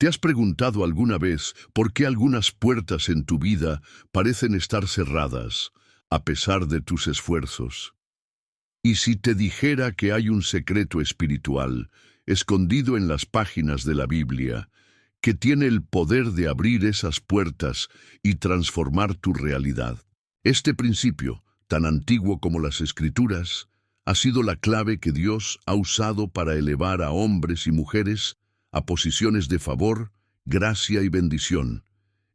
¿Te has preguntado alguna vez por qué algunas puertas en tu vida parecen estar cerradas, a pesar de tus esfuerzos? ¿Y si te dijera que hay un secreto espiritual, escondido en las páginas de la Biblia, que tiene el poder de abrir esas puertas y transformar tu realidad? Este principio, tan antiguo como las Escrituras, ha sido la clave que Dios ha usado para elevar a hombres y mujeres a posiciones de favor, gracia y bendición.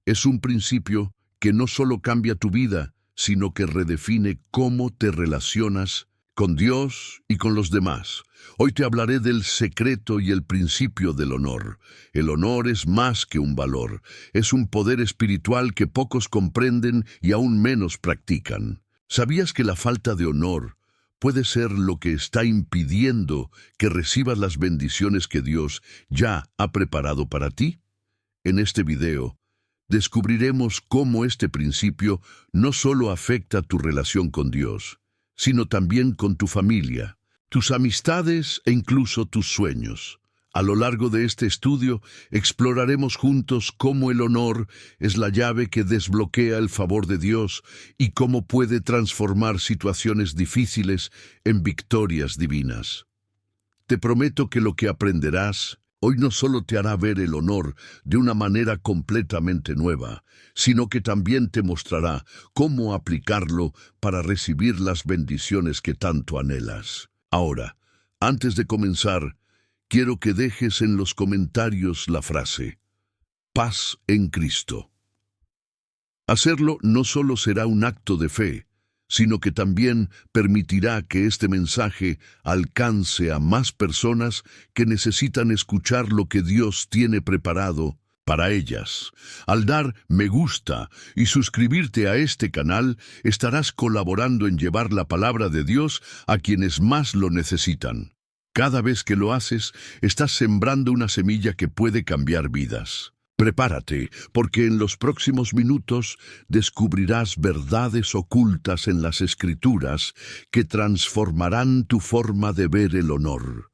Es un principio que no solo cambia tu vida, sino que redefine cómo te relacionas con Dios y con los demás. Hoy te hablaré del secreto y el principio del honor. El honor es más que un valor, es un poder espiritual que pocos comprenden y aún menos practican. ¿Sabías que la falta de honor puede ser lo que está impidiendo que recibas las bendiciones que Dios ya ha preparado para ti? En este video, descubriremos cómo este principio no solo afecta tu relación con Dios, sino también con tu familia, tus amistades e incluso tus sueños. A lo largo de este estudio, exploraremos juntos cómo el honor es la llave que desbloquea el favor de Dios y cómo puede transformar situaciones difíciles en victorias divinas. Te prometo que lo que aprenderás hoy no solo te hará ver el honor de una manera completamente nueva, sino que también te mostrará cómo aplicarlo para recibir las bendiciones que tanto anhelas. Ahora, antes de comenzar, quiero que dejes en los comentarios la frase «Paz en Cristo». Hacerlo no solo será un acto de fe, sino que también permitirá que este mensaje alcance a más personas que necesitan escuchar lo que Dios tiene preparado para ellas. Al dar me gusta y suscribirte a este canal, estarás colaborando en llevar la palabra de Dios a quienes más lo necesitan. Cada vez que lo haces, estás sembrando una semilla que puede cambiar vidas. Prepárate, porque en los próximos minutos descubrirás verdades ocultas en las Escrituras que transformarán tu forma de ver el honor.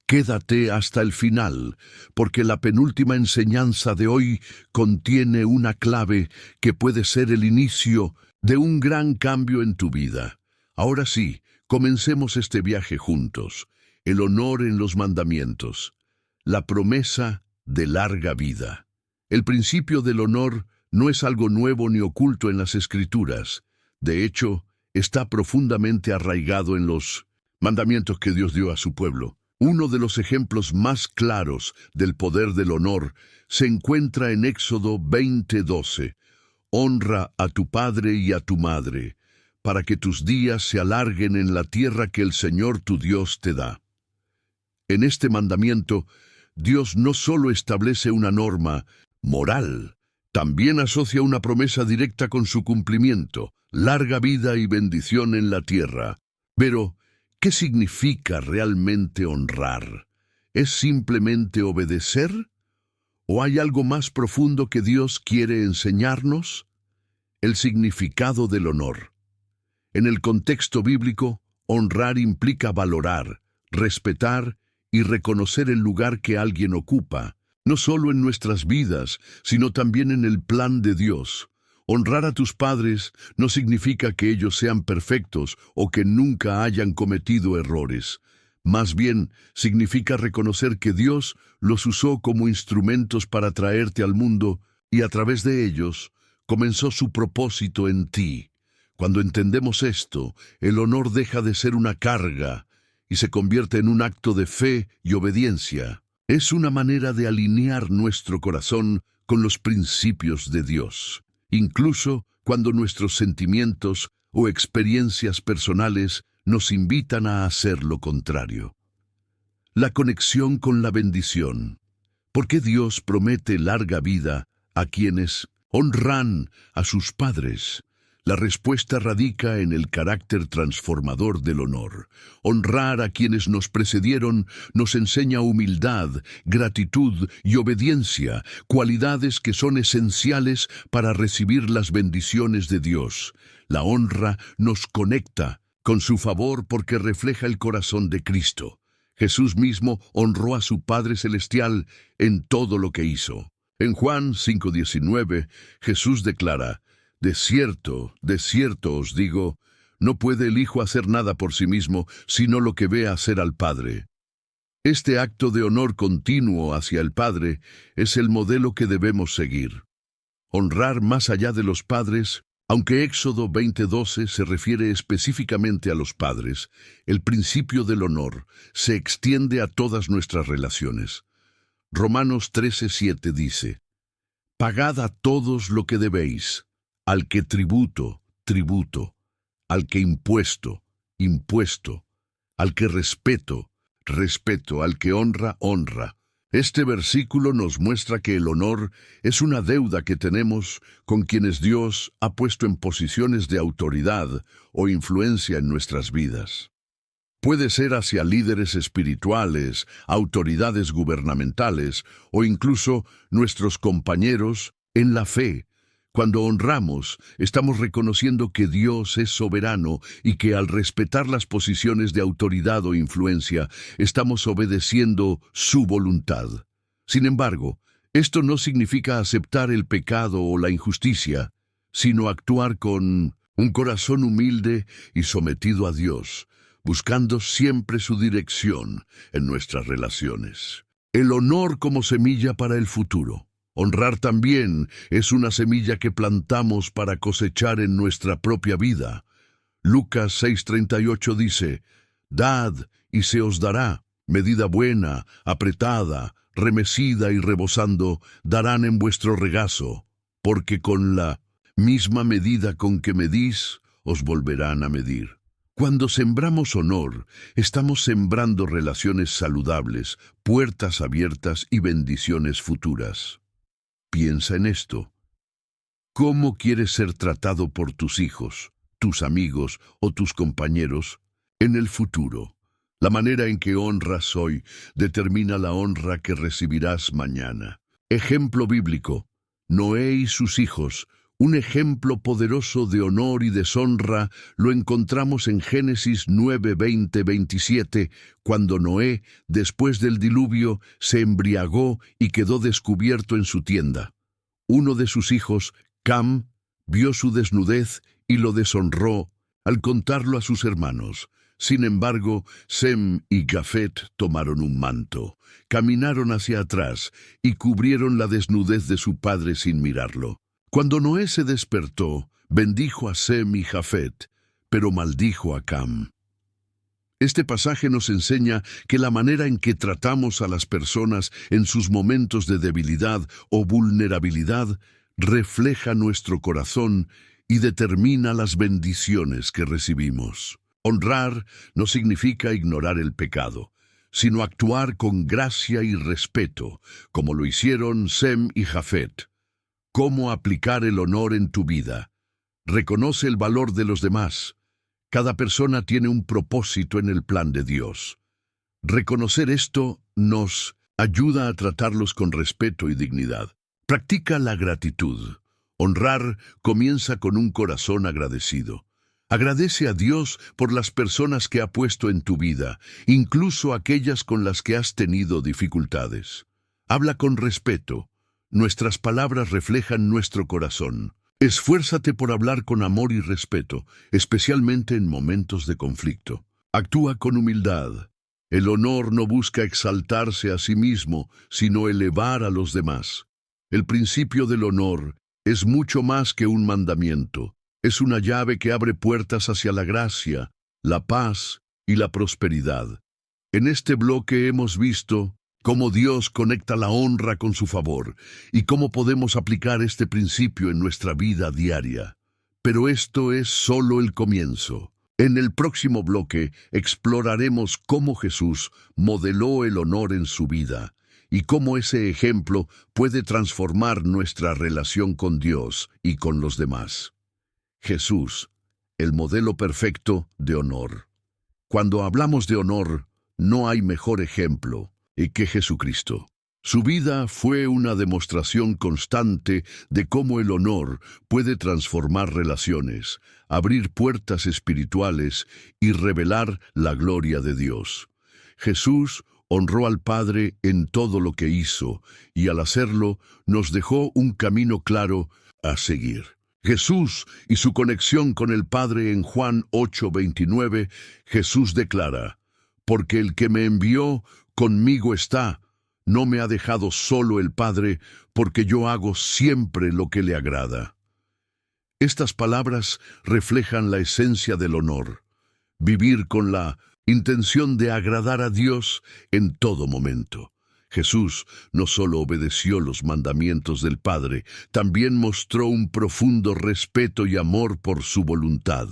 Quédate hasta el final, porque la penúltima enseñanza de hoy contiene una clave que puede ser el inicio de un gran cambio en tu vida. Ahora sí, comencemos este viaje juntos. El honor en los mandamientos. La promesa de larga vida. El principio del honor no es algo nuevo ni oculto en las Escrituras. De hecho, está profundamente arraigado en los mandamientos que Dios dio a su pueblo. Uno de los ejemplos más claros del poder del honor se encuentra en Éxodo 20:12. Honra a tu padre y a tu madre, para que tus días se alarguen en la tierra que el Señor tu Dios te da. En este mandamiento, Dios no solo establece una norma moral, también asocia una promesa directa con su cumplimiento, larga vida y bendición en la tierra. Pero, ¿qué significa realmente honrar? ¿Es simplemente obedecer? ¿O hay algo más profundo que Dios quiere enseñarnos? El significado del honor. En el contexto bíblico, honrar implica valorar, respetar y reconocer el lugar que alguien ocupa, no solo en nuestras vidas, sino también en el plan de Dios. Honrar a tus padres no significa que ellos sean perfectos o que nunca hayan cometido errores. Más bien, significa reconocer que Dios los usó como instrumentos para traerte al mundo y a través de ellos comenzó su propósito en ti. Cuando entendemos esto, el honor deja de ser una carga y se convierte en un acto de fe y obediencia. Es una manera de alinear nuestro corazón con los principios de Dios, incluso cuando nuestros sentimientos o experiencias personales nos invitan a hacer lo contrario. La conexión con la bendición. ¿Por qué Dios promete larga vida a quienes honran a sus padres? La respuesta radica en el carácter transformador del honor. Honrar a quienes nos precedieron nos enseña humildad, gratitud y obediencia, cualidades que son esenciales para recibir las bendiciones de Dios. La honra nos conecta con su favor porque refleja el corazón de Cristo. Jesús mismo honró a su Padre Celestial en todo lo que hizo. En Juan 5:19, Jesús declara: de cierto os digo, no puede el Hijo hacer nada por sí mismo, sino lo que ve hacer al Padre. Este acto de honor continuo hacia el Padre es el modelo que debemos seguir. Honrar más allá de los padres, aunque Éxodo 20:12 se refiere específicamente a los padres, el principio del honor se extiende a todas nuestras relaciones. Romanos 13:7 dice: Pagad a todos lo que debéis, al que tributo, tributo, al que impuesto, impuesto, al que respeto, respeto, al que honra, honra. Este versículo nos muestra que el honor es una deuda que tenemos con quienes Dios ha puesto en posiciones de autoridad o influencia en nuestras vidas. Puede ser hacia líderes espirituales, autoridades gubernamentales o incluso nuestros compañeros en la fe. Cuando honramos, estamos reconociendo que Dios es soberano y que al respetar las posiciones de autoridad o influencia, estamos obedeciendo su voluntad. Sin embargo, esto no significa aceptar el pecado o la injusticia, sino actuar con un corazón humilde y sometido a Dios, buscando siempre su dirección en nuestras relaciones. El honor como semilla para el futuro. Honrar también es una semilla que plantamos para cosechar en nuestra propia vida. Lucas 6:38 dice: Dad y se os dará, medida buena, apretada, remecida y rebosando, darán en vuestro regazo, porque con la misma medida con que medís, os volverán a medir. Cuando sembramos honor, estamos sembrando relaciones saludables, puertas abiertas y bendiciones futuras. Piensa en esto. ¿Cómo quieres ser tratado por tus hijos, tus amigos o tus compañeros en el futuro? La manera en que honras hoy determina la honra que recibirás mañana. Ejemplo bíblico: Noé y sus hijos. Un ejemplo poderoso de honor y deshonra lo encontramos en Génesis 9:20-27, cuando Noé, después del diluvio, se embriagó y quedó descubierto en su tienda. Uno de sus hijos, Cam, vio su desnudez y lo deshonró al contarlo a sus hermanos. Sin embargo, Sem y Jafet tomaron un manto, caminaron hacia atrás y cubrieron la desnudez de su padre sin mirarlo. Cuando Noé se despertó, bendijo a Sem y Jafet, pero maldijo a Cam. Este pasaje nos enseña que la manera en que tratamos a las personas en sus momentos de debilidad o vulnerabilidad refleja nuestro corazón y determina las bendiciones que recibimos. Honrar no significa ignorar el pecado, sino actuar con gracia y respeto, como lo hicieron Sem y Jafet. ¿Cómo aplicar el honor en tu vida? Reconoce el valor de los demás. Cada persona tiene un propósito en el plan de Dios. Reconocer esto nos ayuda a tratarlos con respeto y dignidad. Practica la gratitud. Honrar comienza con un corazón agradecido. Agradece a Dios por las personas que ha puesto en tu vida, incluso aquellas con las que has tenido dificultades. Habla con respeto. Nuestras palabras reflejan nuestro corazón. Esfuérzate por hablar con amor y respeto, especialmente en momentos de conflicto. Actúa con humildad. El honor no busca exaltarse a sí mismo, sino elevar a los demás. El principio del honor es mucho más que un mandamiento. Es una llave que abre puertas hacia la gracia, la paz y la prosperidad. En este bloque hemos visto cómo Dios conecta la honra con su favor y cómo podemos aplicar este principio en nuestra vida diaria. Pero esto es solo el comienzo. En el próximo bloque exploraremos cómo Jesús modeló el honor en su vida y cómo ese ejemplo puede transformar nuestra relación con Dios y con los demás. Jesús, el modelo perfecto de honor. Cuando hablamos de honor, no hay mejor ejemplo que Jesucristo. Su vida fue una demostración constante de cómo el honor puede transformar relaciones, abrir puertas espirituales y revelar la gloria de Dios. Jesús honró al Padre en todo lo que hizo, y al hacerlo nos dejó un camino claro a seguir. Jesús y su conexión con el Padre en Juan 8:29, Jesús declara: «Porque el que me envió conmigo está, no me ha dejado solo el Padre, porque yo hago siempre lo que le agrada». Estas palabras reflejan la esencia del honor: vivir con la intención de agradar a Dios en todo momento. Jesús no solo obedeció los mandamientos del Padre, también mostró un profundo respeto y amor por su voluntad,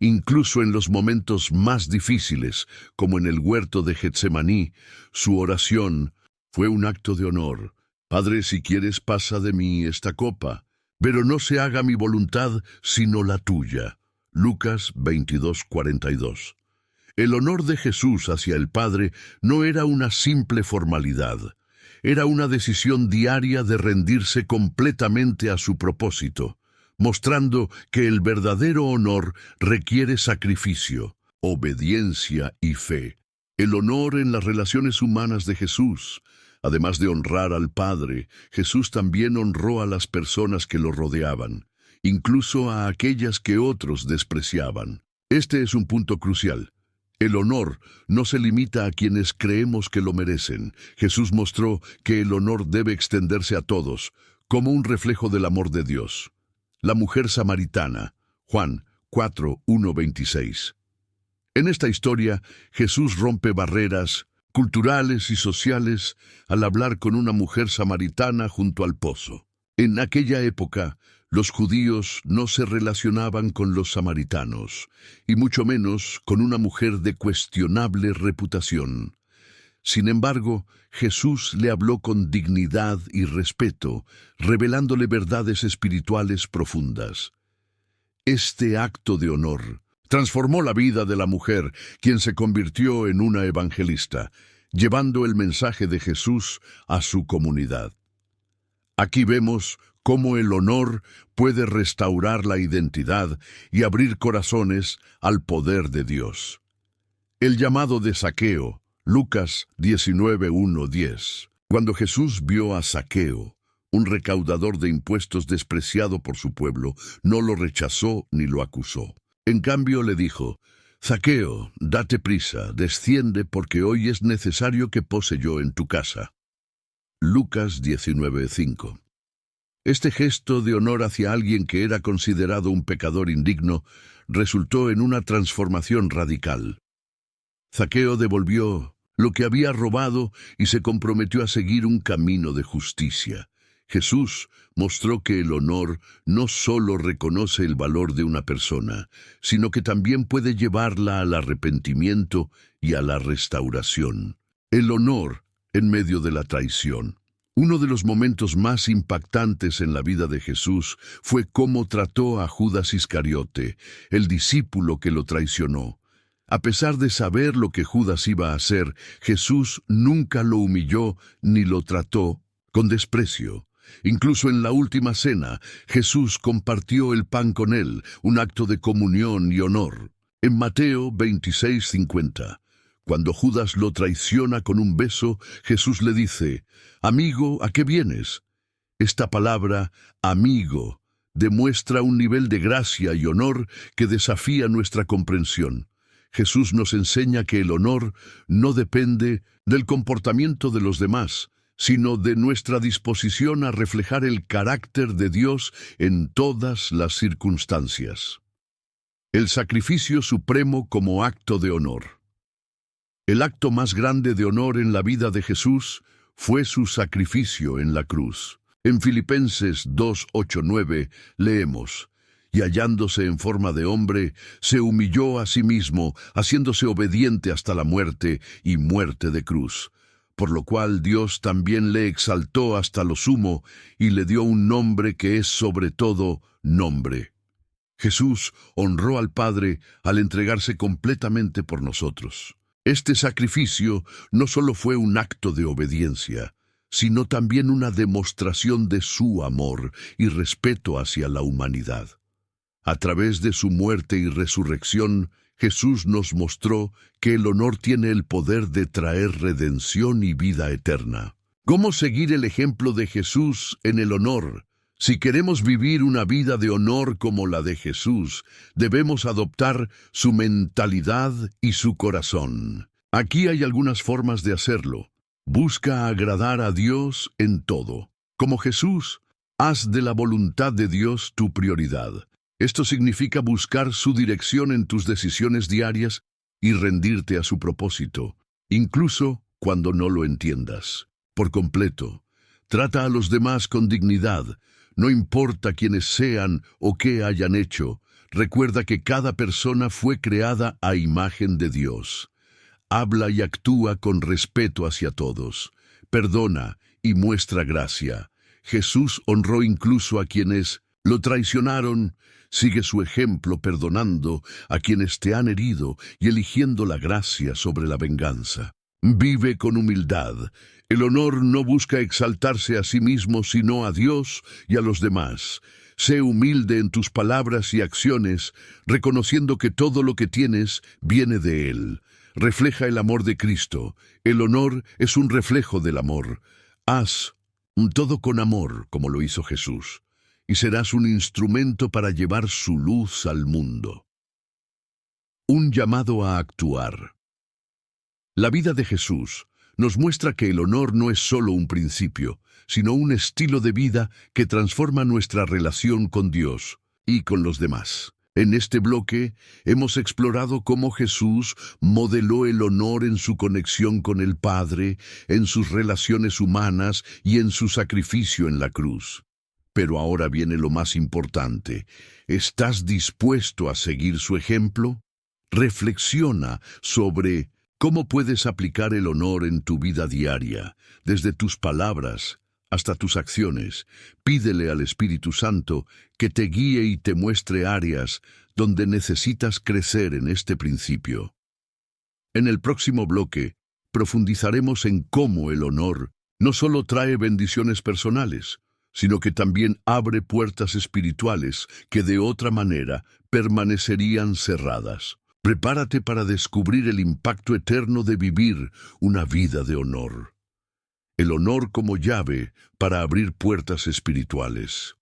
incluso en los momentos más difíciles, como en el huerto de Getsemaní. Su oración fue un acto de honor: «Padre, si quieres, pasa de mí esta copa, pero no se haga mi voluntad sino la tuya». Lucas 22:42. El honor de Jesús hacia el Padre no era una simple formalidad, era una decisión diaria de rendirse completamente a su propósito, mostrando que el verdadero honor requiere sacrificio, obediencia y fe. El honor en las relaciones humanas de Jesús. Además de honrar al Padre, Jesús también honró a las personas que lo rodeaban, incluso a aquellas que otros despreciaban. Este es un punto crucial. El honor no se limita a quienes creemos que lo merecen. Jesús mostró que el honor debe extenderse a todos, como un reflejo del amor de Dios. La mujer samaritana, Juan 4:1-26. En esta historia, Jesús rompe barreras culturales y sociales al hablar con una mujer samaritana junto al pozo. En aquella época, los judíos no se relacionaban con los samaritanos, y mucho menos con una mujer de cuestionable reputación. Sin embargo, Jesús le habló con dignidad y respeto, revelándole verdades espirituales profundas. Este acto de honor transformó la vida de la mujer, quien se convirtió en una evangelista, llevando el mensaje de Jesús a su comunidad. Aquí vemos cómo el honor puede restaurar la identidad y abrir corazones al poder de Dios. El llamado de Zaqueo, Lucas 19:1-10. Cuando Jesús vio a Zaqueo, un recaudador de impuestos despreciado por su pueblo, no lo rechazó ni lo acusó. En cambio le dijo: «Zaqueo, date prisa, desciende, porque hoy es necesario que pose yo en tu casa». Lucas 19:5. Este gesto de honor hacia alguien que era considerado un pecador indigno resultó en una transformación radical. Zaqueo devolvió lo que había robado y se comprometió a seguir un camino de justicia. Jesús mostró que el honor no solo reconoce el valor de una persona, sino que también puede llevarla al arrepentimiento y a la restauración. El honor en medio de la traición. Uno de los momentos más impactantes en la vida de Jesús fue cómo trató a Judas Iscariote, el discípulo que lo traicionó. A pesar de saber lo que Judas iba a hacer, Jesús nunca lo humilló ni lo trató con desprecio. Incluso en la última cena, Jesús compartió el pan con él, un acto de comunión y honor. En Mateo 26:50, cuando Judas lo traiciona con un beso, Jesús le dice: «Amigo, ¿a qué vienes?». Esta palabra, amigo, demuestra un nivel de gracia y honor que desafía nuestra comprensión. Jesús nos enseña que el honor no depende del comportamiento de los demás, sino de nuestra disposición a reflejar el carácter de Dios en todas las circunstancias. El sacrificio supremo como acto de honor. El acto más grande de honor en la vida de Jesús fue su sacrificio en la cruz. En Filipenses 2:8-9 leemos: «Y hallándose en forma de hombre, se humilló a sí mismo, haciéndose obediente hasta la muerte y muerte de cruz. Por lo cual Dios también le exaltó hasta lo sumo y le dio un nombre que es sobre todo nombre». Jesús honró al Padre al entregarse completamente por nosotros. Este sacrificio no solo fue un acto de obediencia, sino también una demostración de su amor y respeto hacia la humanidad. A través de su muerte y resurrección, Jesús nos mostró que el honor tiene el poder de traer redención y vida eterna. ¿Cómo seguir el ejemplo de Jesús en el honor? Si queremos vivir una vida de honor como la de Jesús, debemos adoptar su mentalidad y su corazón. Aquí hay algunas formas de hacerlo. Busca agradar a Dios en todo. Como Jesús, haz de la voluntad de Dios tu prioridad. Esto significa buscar su dirección en tus decisiones diarias y rendirte a su propósito, incluso cuando no lo entiendas. Por completo, trata a los demás con dignidad, no importa quiénes sean o qué hayan hecho. Recuerda que cada persona fue creada a imagen de Dios. Habla y actúa con respeto hacia todos. Perdona y muestra gracia. Jesús honró incluso a quienes lo traicionaron. Sigue su ejemplo perdonando a quienes te han herido y eligiendo la gracia sobre la venganza. Vive con humildad. El honor no busca exaltarse a sí mismo, sino a Dios y a los demás. Sé humilde en tus palabras y acciones, reconociendo que todo lo que tienes viene de Él. Refleja el amor de Cristo. El honor es un reflejo del amor. Haz todo con amor, como lo hizo Jesús, y serás un instrumento para llevar su luz al mundo. Un llamado a actuar. La vida de Jesús nos muestra que el honor no es solo un principio, sino un estilo de vida que transforma nuestra relación con Dios y con los demás. En este bloque hemos explorado cómo Jesús modeló el honor en su conexión con el Padre, en sus relaciones humanas y en su sacrificio en la cruz. Pero ahora viene lo más importante. ¿Estás dispuesto a seguir su ejemplo? Reflexiona sobre cómo puedes aplicar el honor en tu vida diaria, desde tus palabras hasta tus acciones. Pídele al Espíritu Santo que te guíe y te muestre áreas donde necesitas crecer en este principio. En el próximo bloque, profundizaremos en cómo el honor no solo trae bendiciones personales, sino que también abre puertas espirituales que de otra manera permanecerían cerradas. Prepárate para descubrir el impacto eterno de vivir una vida de honor. El honor como llave para abrir puertas espirituales.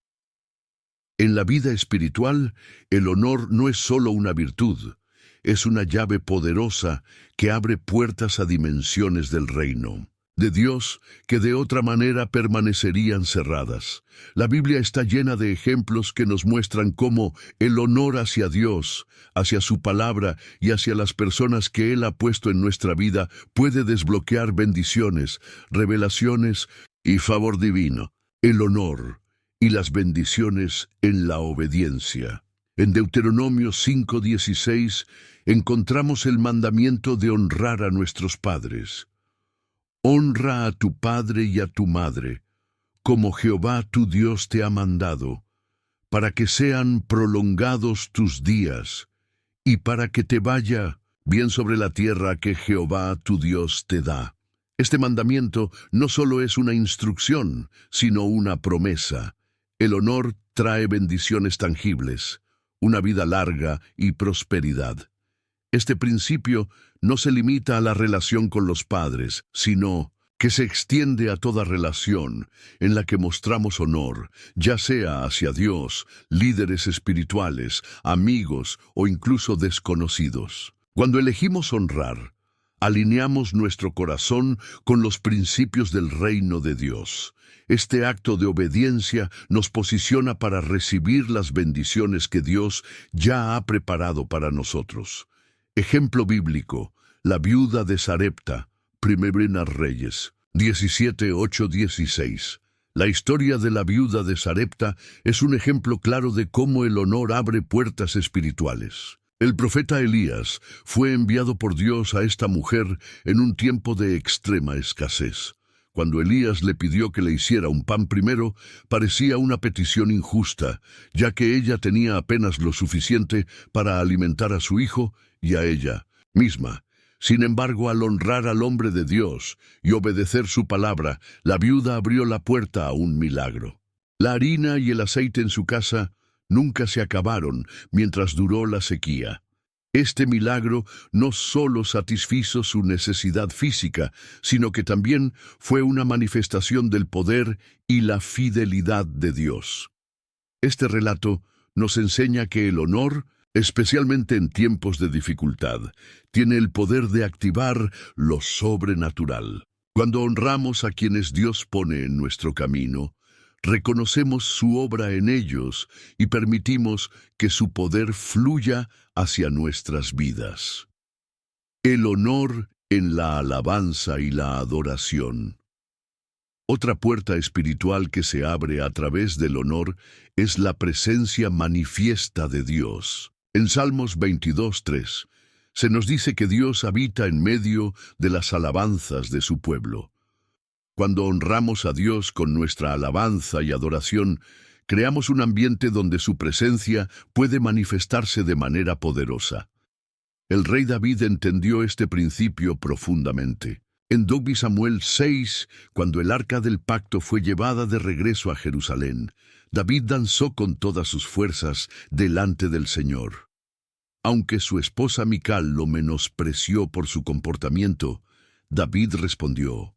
En la vida espiritual, el honor no es solo una virtud, es una llave poderosa que abre puertas a dimensiones del reino de Dios que de otra manera permanecerían cerradas. La Biblia está llena de ejemplos que nos muestran cómo el honor hacia Dios, hacia su palabra y hacia las personas que Él ha puesto en nuestra vida puede desbloquear bendiciones, revelaciones y favor divino. El honor y las bendiciones en la obediencia. En Deuteronomio 5:16 encontramos el mandamiento de honrar a nuestros padres. Honra a tu padre y a tu madre, como Jehová tu Dios te ha mandado, para que sean prolongados tus días, y para que te vaya bien sobre la tierra que Jehová tu Dios te da. Este mandamiento no solo es una instrucción, sino una promesa. El honor trae bendiciones tangibles, una vida larga y prosperidad. Este principio no se limita a la relación con los padres, sino que se extiende a toda relación en la que mostramos honor, ya sea hacia Dios, líderes espirituales, amigos o incluso desconocidos. Cuando elegimos honrar, alineamos nuestro corazón con los principios del reino de Dios. Este acto de obediencia nos posiciona para recibir las bendiciones que Dios ya ha preparado para nosotros. Ejemplo bíblico, la viuda de Sarepta, Primera Reyes, 17:8-16. La historia de la viuda de Sarepta es un ejemplo claro de cómo el honor abre puertas espirituales. El profeta Elías fue enviado por Dios a esta mujer en un tiempo de extrema escasez. Cuando Elías le pidió que le hiciera un pan primero, parecía una petición injusta, ya que ella tenía apenas lo suficiente para alimentar a su hijo y a ella misma. Sin embargo, al honrar al hombre de Dios y obedecer su palabra, la viuda abrió la puerta a un milagro. La harina y el aceite en su casa nunca se acabaron mientras duró la sequía. Este milagro no solo satisfizo su necesidad física, sino que también fue una manifestación del poder y la fidelidad de Dios. Este relato nos enseña que el honor, especialmente en tiempos de dificultad, tiene el poder de activar lo sobrenatural. Cuando honramos a quienes Dios pone en nuestro camino, reconocemos su obra en ellos y permitimos que su poder fluya hacia nuestras vidas. El honor en la alabanza y la adoración. Otra puerta espiritual que se abre a través del honor es la presencia manifiesta de Dios. En Salmos 22:3 se nos dice que Dios habita en medio de las alabanzas de su pueblo. Cuando honramos a Dios con nuestra alabanza y adoración, creamos un ambiente donde su presencia puede manifestarse de manera poderosa. El rey David entendió este principio profundamente. En 2 Samuel 6, cuando el arca del pacto fue llevada de regreso a Jerusalén, David danzó con todas sus fuerzas delante del Señor. Aunque su esposa Mical lo menospreció por su comportamiento, David respondió: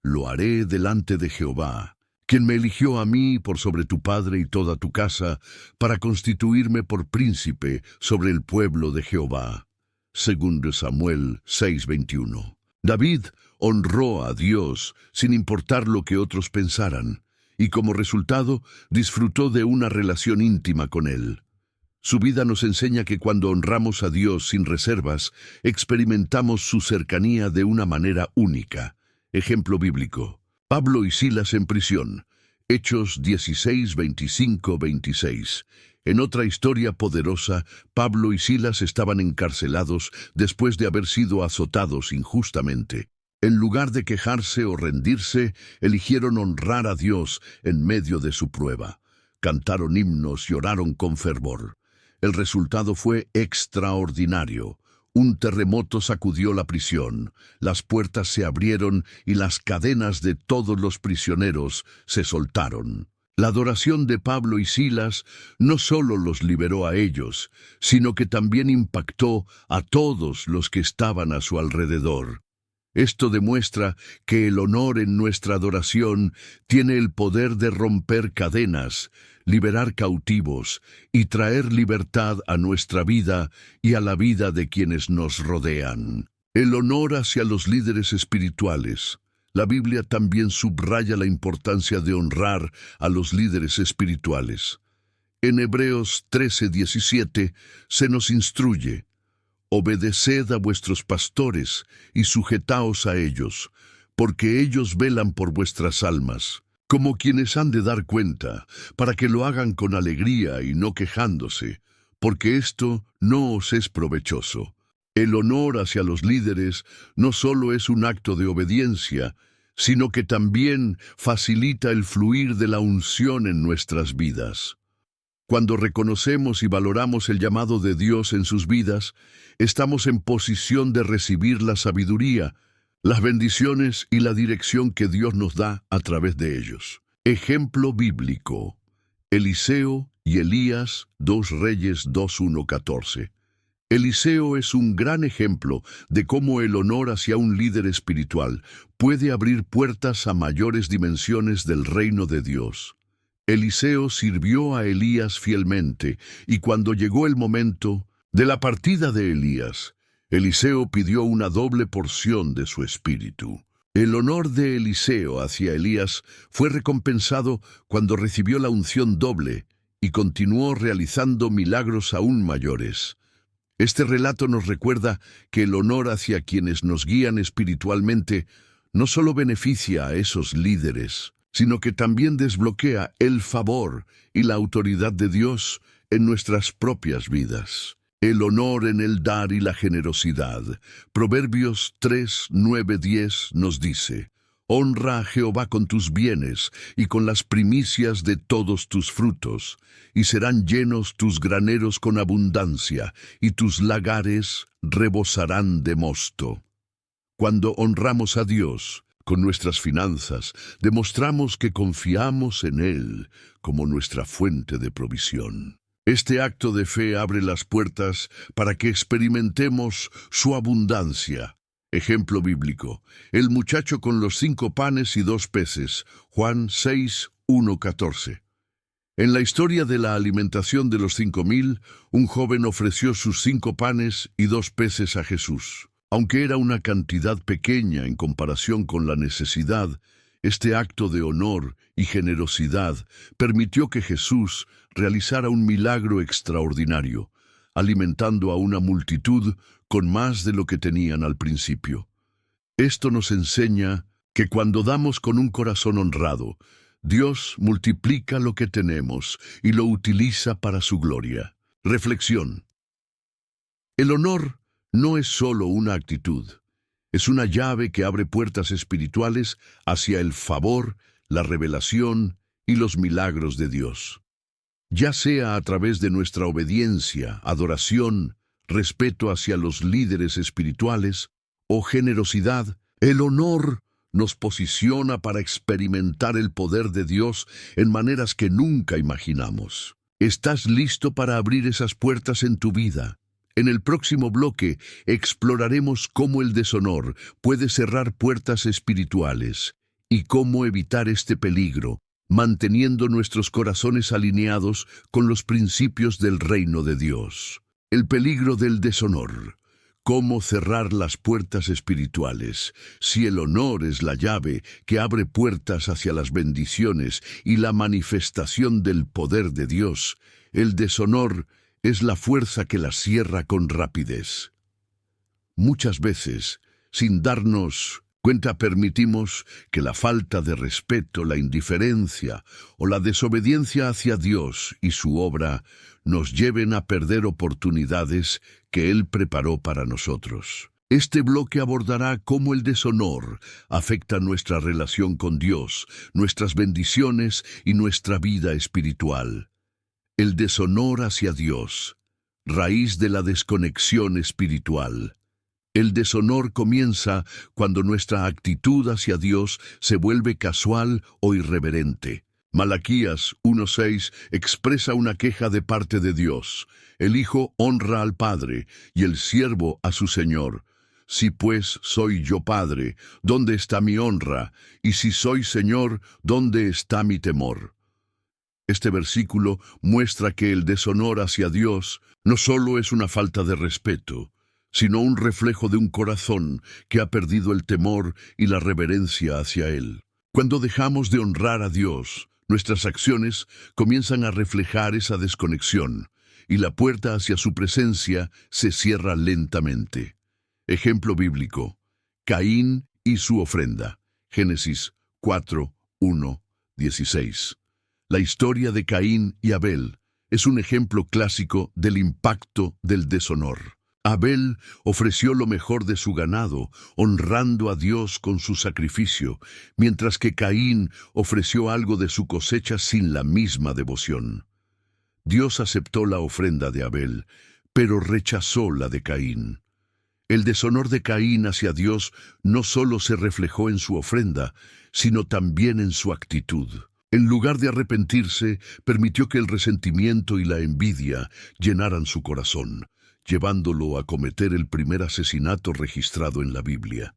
«Lo haré delante de Jehová, quien me eligió a mí por sobre tu padre y toda tu casa, para constituirme por príncipe sobre el pueblo de Jehová». 2 Samuel 6:21. David honró a Dios sin importar lo que otros pensaran, y como resultado disfrutó de una relación íntima con Él. Su vida nos enseña que cuando honramos a Dios sin reservas, experimentamos su cercanía de una manera única. Ejemplo bíblico: Pablo y Silas en prisión. Hechos 16, 25, 26. En otra historia poderosa, Pablo y Silas estaban encarcelados después de haber sido azotados injustamente. En lugar de quejarse o rendirse, eligieron honrar a Dios en medio de su prueba. Cantaron himnos y oraron con fervor. El resultado fue extraordinario. Un terremoto sacudió la prisión, las puertas se abrieron y las cadenas de todos los prisioneros se soltaron. La adoración de Pablo y Silas no solo los liberó a ellos, sino que también impactó a todos los que estaban a su alrededor. Esto demuestra que el honor en nuestra adoración tiene el poder de romper cadenas, liberar cautivos y traer libertad a nuestra vida y a la vida de quienes nos rodean. El honor hacia los líderes espirituales. La Biblia también subraya la importancia de honrar a los líderes espirituales. En Hebreos 13:17 se nos instruye: «Obedeced a vuestros pastores y sujetaos a ellos, porque ellos velan por vuestras almas, como quienes han de dar cuenta, para que lo hagan con alegría y no quejándose, porque esto no os es provechoso». El honor hacia los líderes no solo es un acto de obediencia, sino que también facilita el fluir de la unción en nuestras vidas. Cuando reconocemos y valoramos el llamado de Dios en sus vidas, estamos en posición de recibir la sabiduría, las bendiciones y la dirección que Dios nos da a través de ellos. Ejemplo bíblico: Eliseo y Elías, 2 Reyes 2:1-14. Eliseo es un gran ejemplo de cómo el honor hacia un líder espiritual puede abrir puertas a mayores dimensiones del reino de Dios. Eliseo sirvió a Elías fielmente, y cuando llegó el momento de la partida de Elías, Eliseo pidió una doble porción de su espíritu. El honor de Eliseo hacia Elías fue recompensado cuando recibió la unción doble y continuó realizando milagros aún mayores. Este relato nos recuerda que el honor hacia quienes nos guían espiritualmente no solo beneficia a esos líderes, sino que también desbloquea el favor y la autoridad de Dios en nuestras propias vidas. El honor en el dar y la generosidad. Proverbios 3, 9, 10 nos dice: «Honra a Jehová con tus bienes y con las primicias de todos tus frutos, y serán llenos tus graneros con abundancia, y tus lagares rebosarán de mosto». Cuando honramos a Dios con nuestras finanzas, demostramos que confiamos en Él como nuestra fuente de provisión. Este acto de fe abre las puertas para que experimentemos su abundancia. Ejemplo bíblico: el muchacho con los 5 panes y 2 peces, Juan 6, 1-14. En la historia de la alimentación de los 5.000, un joven ofreció sus 5 panes y 2 peces a Jesús. Aunque era una cantidad pequeña en comparación con la necesidad, este acto de honor y generosidad permitió que Jesús realizara un milagro extraordinario, alimentando a una multitud con más de lo que tenían al principio. Esto nos enseña que cuando damos con un corazón honrado, Dios multiplica lo que tenemos y lo utiliza para su gloria. Reflexión. El honor no es solo una actitud, es una llave que abre puertas espirituales hacia el favor, la revelación y los milagros de Dios. Ya sea a través de nuestra obediencia, adoración, respeto hacia los líderes espirituales o generosidad, el honor nos posiciona para experimentar el poder de Dios en maneras que nunca imaginamos. ¿Estás listo para abrir esas puertas en tu vida? En el próximo bloque exploraremos cómo el deshonor puede cerrar puertas espirituales y cómo evitar este peligro, manteniendo nuestros corazones alineados con los principios del reino de Dios. El peligro del deshonor. ¿Cómo cerrar las puertas espirituales? Si el honor es la llave que abre puertas hacia las bendiciones y la manifestación del poder de Dios, el deshonor es la fuerza que las cierra con rapidez. Muchas veces, sin darnos cuenta, permitimos que la falta de respeto, la indiferencia o la desobediencia hacia Dios y su obra nos lleven a perder oportunidades que Él preparó para nosotros. Este bloque abordará cómo el deshonor afecta nuestra relación con Dios, nuestras bendiciones y nuestra vida espiritual. El deshonor hacia Dios, raíz de la desconexión espiritual. El deshonor comienza cuando nuestra actitud hacia Dios se vuelve casual o irreverente. Malaquías 1:6 expresa una queja de parte de Dios. El hijo honra al padre y el siervo a su señor. Si pues soy yo padre, ¿dónde está mi honra? Y si soy señor, ¿dónde está mi temor? Este versículo muestra que el deshonor hacia Dios no solo es una falta de respeto, sino un reflejo de un corazón que ha perdido el temor y la reverencia hacia Él. Cuando dejamos de honrar a Dios, nuestras acciones comienzan a reflejar esa desconexión, y la puerta hacia su presencia se cierra lentamente. Ejemplo bíblico: Caín y su ofrenda. Génesis 4:1-16. La historia de Caín y Abel es un ejemplo clásico del impacto del deshonor. Abel ofreció lo mejor de su ganado, honrando a Dios con su sacrificio, mientras que Caín ofreció algo de su cosecha sin la misma devoción. Dios aceptó la ofrenda de Abel, pero rechazó la de Caín. El deshonor de Caín hacia Dios no solo se reflejó en su ofrenda, sino también en su actitud. En lugar de arrepentirse, permitió que el resentimiento y la envidia llenaran su corazón, llevándolo a cometer el primer asesinato registrado en la Biblia.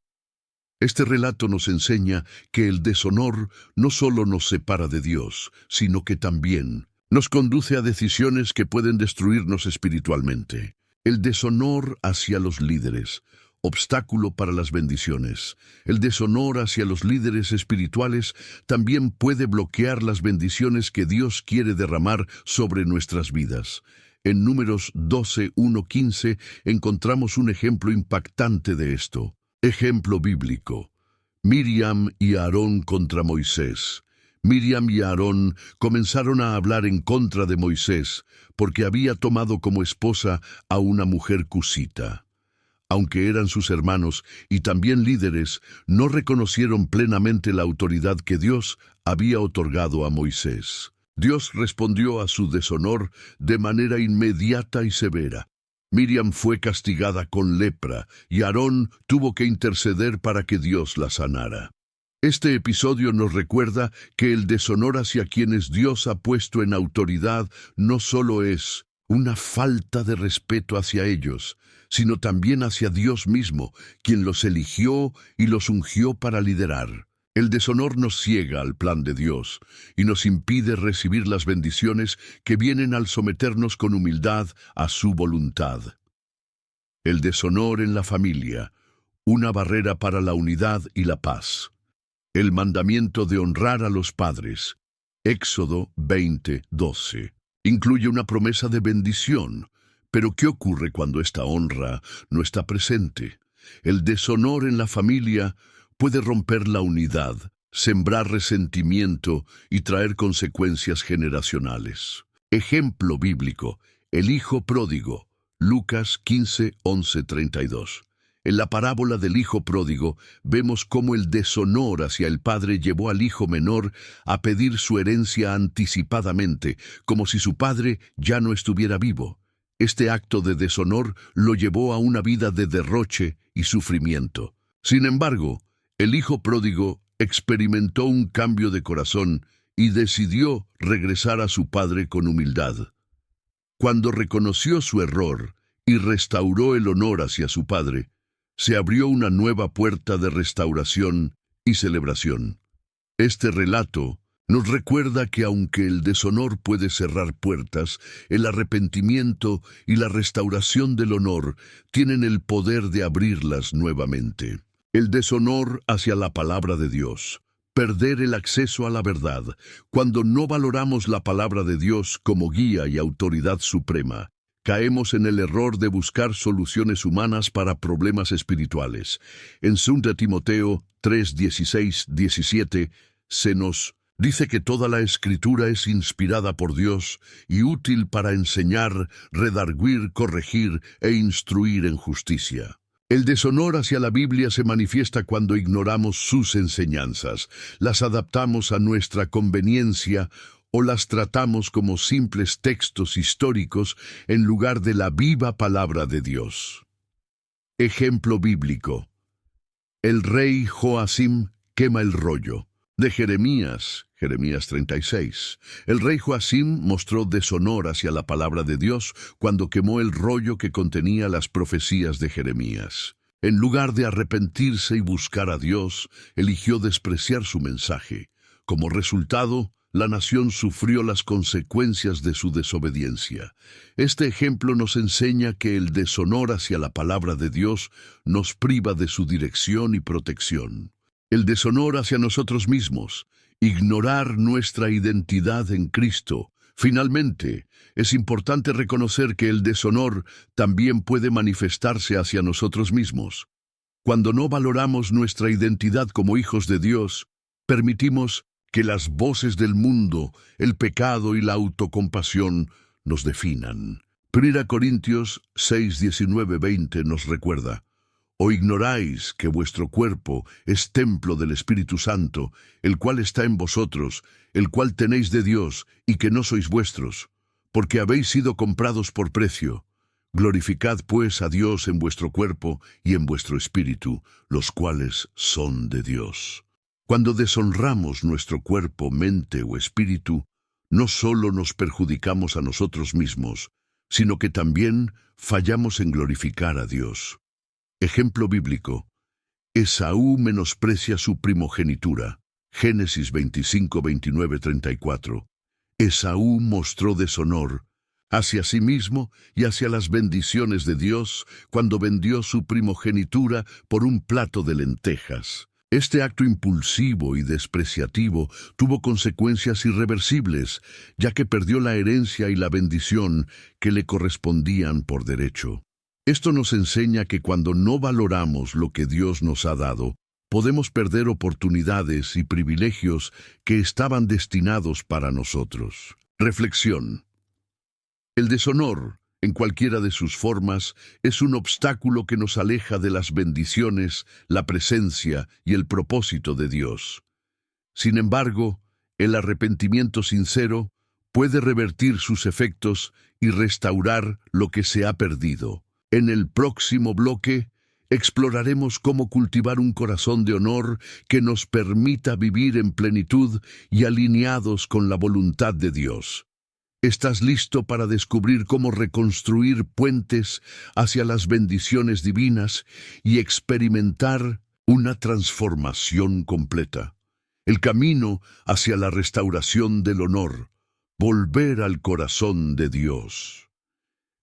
Este relato nos enseña que el deshonor no solo nos separa de Dios, sino que también nos conduce a decisiones que pueden destruirnos espiritualmente. El deshonor hacia los líderes, obstáculo para las bendiciones. El deshonor hacia los líderes espirituales también puede bloquear las bendiciones que Dios quiere derramar sobre nuestras vidas. En Números 12:1-15 encontramos un ejemplo impactante de esto. Ejemplo bíblico: Miriam y Aarón contra Moisés. Miriam y Aarón comenzaron a hablar en contra de Moisés porque había tomado como esposa a una mujer cusita. Aunque eran sus hermanos y también líderes, no reconocieron plenamente la autoridad que Dios había otorgado a Moisés. Dios respondió a su deshonor de manera inmediata y severa. Miriam fue castigada con lepra y Aarón tuvo que interceder para que Dios la sanara. Este episodio nos recuerda que el deshonor hacia quienes Dios ha puesto en autoridad no solo es una falta de respeto hacia ellos, sino también hacia Dios mismo, quien los eligió y los ungió para liderar. El deshonor nos ciega al plan de Dios y nos impide recibir las bendiciones que vienen al someternos con humildad a su voluntad. El deshonor en la familia, una barrera para la unidad y la paz. El mandamiento de honrar a los padres, Éxodo 20:12, incluye una promesa de bendición, pero ¿qué ocurre cuando esta honra no está presente? El deshonor en la familia puede romper la unidad, sembrar resentimiento y traer consecuencias generacionales. Ejemplo bíblico: el hijo pródigo, Lucas 15:11-32. En la parábola del hijo pródigo vemos cómo el deshonor hacia el padre llevó al hijo menor a pedir su herencia anticipadamente, como si su padre ya no estuviera vivo. Este acto de deshonor lo llevó a una vida de derroche y sufrimiento. Sin embargo, el hijo pródigo experimentó un cambio de corazón y decidió regresar a su padre con humildad. Cuando reconoció su error y restauró el honor hacia su padre, se abrió una nueva puerta de restauración y celebración. Este relato nos recuerda que aunque el deshonor puede cerrar puertas, el arrepentimiento y la restauración del honor tienen el poder de abrirlas nuevamente. El deshonor hacia la palabra de Dios. Perder el acceso a la verdad. Cuando no valoramos la palabra de Dios como guía y autoridad suprema, caemos en el error de buscar soluciones humanas para problemas espirituales. En 2 Timoteo 3:16-17 se nos dice que toda la Escritura es inspirada por Dios y útil para enseñar, redarguir, corregir e instruir en justicia. El deshonor hacia la Biblia se manifiesta cuando ignoramos sus enseñanzas, las adaptamos a nuestra conveniencia o las tratamos como simples textos históricos en lugar de la viva palabra de Dios. Ejemplo bíblico: el rey Joacim quema el rollo. De Jeremías 36. El rey Joacim mostró deshonor hacia la palabra de Dios cuando quemó el rollo que contenía las profecías de Jeremías. En lugar de arrepentirse y buscar a Dios, eligió despreciar su mensaje. Como resultado, la nación sufrió las consecuencias de su desobediencia. Este ejemplo nos enseña que el deshonor hacia la palabra de Dios nos priva de su dirección y protección. El deshonor hacia nosotros mismos, ignorar nuestra identidad en Cristo. Finalmente, es importante reconocer que el deshonor también puede manifestarse hacia nosotros mismos. Cuando no valoramos nuestra identidad como hijos de Dios, permitimos que las voces del mundo, el pecado y la autocompasión nos definan. 1 Corintios 6:19-20 nos recuerda: ¿O ignoráis que vuestro cuerpo es templo del Espíritu Santo, el cual está en vosotros, el cual tenéis de Dios, y que no sois vuestros? Porque habéis sido comprados por precio. Glorificad pues a Dios en vuestro cuerpo y en vuestro espíritu, los cuales son de Dios. Cuando deshonramos nuestro cuerpo, mente o espíritu, no solo nos perjudicamos a nosotros mismos, sino que también fallamos en glorificar a Dios. Ejemplo bíblico: Esaú menosprecia su primogenitura. Génesis 25:29-34. Esaú mostró deshonor hacia sí mismo y hacia las bendiciones de Dios cuando vendió su primogenitura por un plato de lentejas. Este acto impulsivo y despreciativo tuvo consecuencias irreversibles, ya que perdió la herencia y la bendición que le correspondían por derecho. Esto nos enseña que cuando no valoramos lo que Dios nos ha dado, podemos perder oportunidades y privilegios que estaban destinados para nosotros. Reflexión. El deshonor, en cualquiera de sus formas, es un obstáculo que nos aleja de las bendiciones, la presencia y el propósito de Dios. Sin embargo, el arrepentimiento sincero puede revertir sus efectos y restaurar lo que se ha perdido. En el próximo bloque Exploraremos cómo cultivar un corazón de honor que nos permita vivir en plenitud y alineados con la voluntad de Dios. ¿Estás listo para descubrir cómo reconstruir puentes hacia las bendiciones divinas y experimentar una transformación completa? El camino hacia la restauración del honor, volver al corazón de Dios.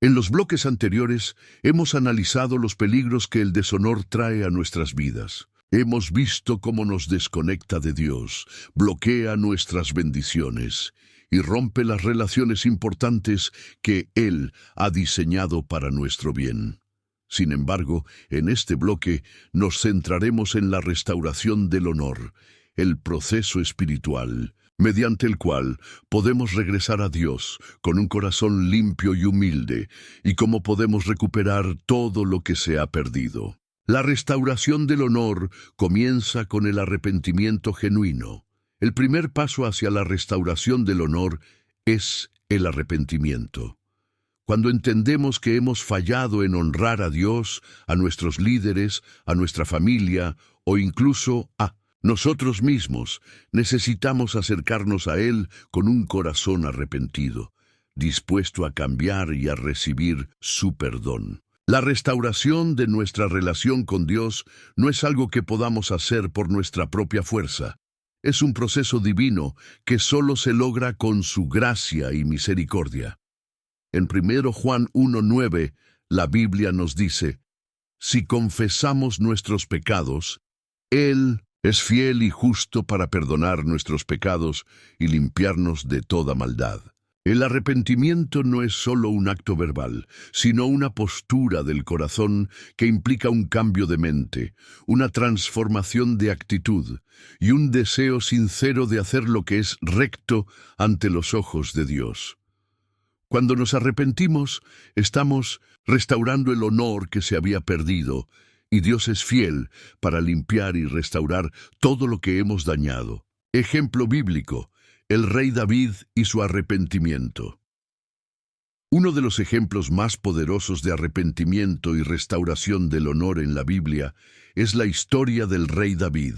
En los bloques anteriores hemos analizado los peligros que el deshonor trae a nuestras vidas. Hemos visto cómo nos desconecta de Dios, bloquea nuestras bendiciones y rompe las relaciones importantes que Él ha diseñado para nuestro bien. Sin embargo, en este bloque nos centraremos en la restauración del honor, el proceso espiritual, mediante el cual podemos regresar a Dios con un corazón limpio y humilde, y cómo podemos recuperar todo lo que se ha perdido. La restauración del honor comienza con el arrepentimiento genuino. El primer paso hacia la restauración del honor es el arrepentimiento. Cuando entendemos que hemos fallado en honrar a Dios, a nuestros líderes, a nuestra familia o incluso a nosotros mismos, necesitamos acercarnos a Él con un corazón arrepentido, dispuesto a cambiar y a recibir su perdón. La restauración de nuestra relación con Dios no es algo que podamos hacer por nuestra propia fuerza. Es un proceso divino que solo se logra con su gracia y misericordia. En 1 Juan 1:9, la Biblia nos dice: si confesamos nuestros pecados, Él es fiel y justo para perdonar nuestros pecados y limpiarnos de toda maldad. El arrepentimiento no es solo un acto verbal, sino una postura del corazón que implica un cambio de mente, una transformación de actitud y un deseo sincero de hacer lo que es recto ante los ojos de Dios. Cuando nos arrepentimos, estamos restaurando el honor que se había perdido, y Dios es fiel para limpiar y restaurar todo lo que hemos dañado. Ejemplo bíblico: el rey David y su arrepentimiento. Uno de los ejemplos más poderosos de arrepentimiento y restauración del honor en la Biblia es la historia del rey David.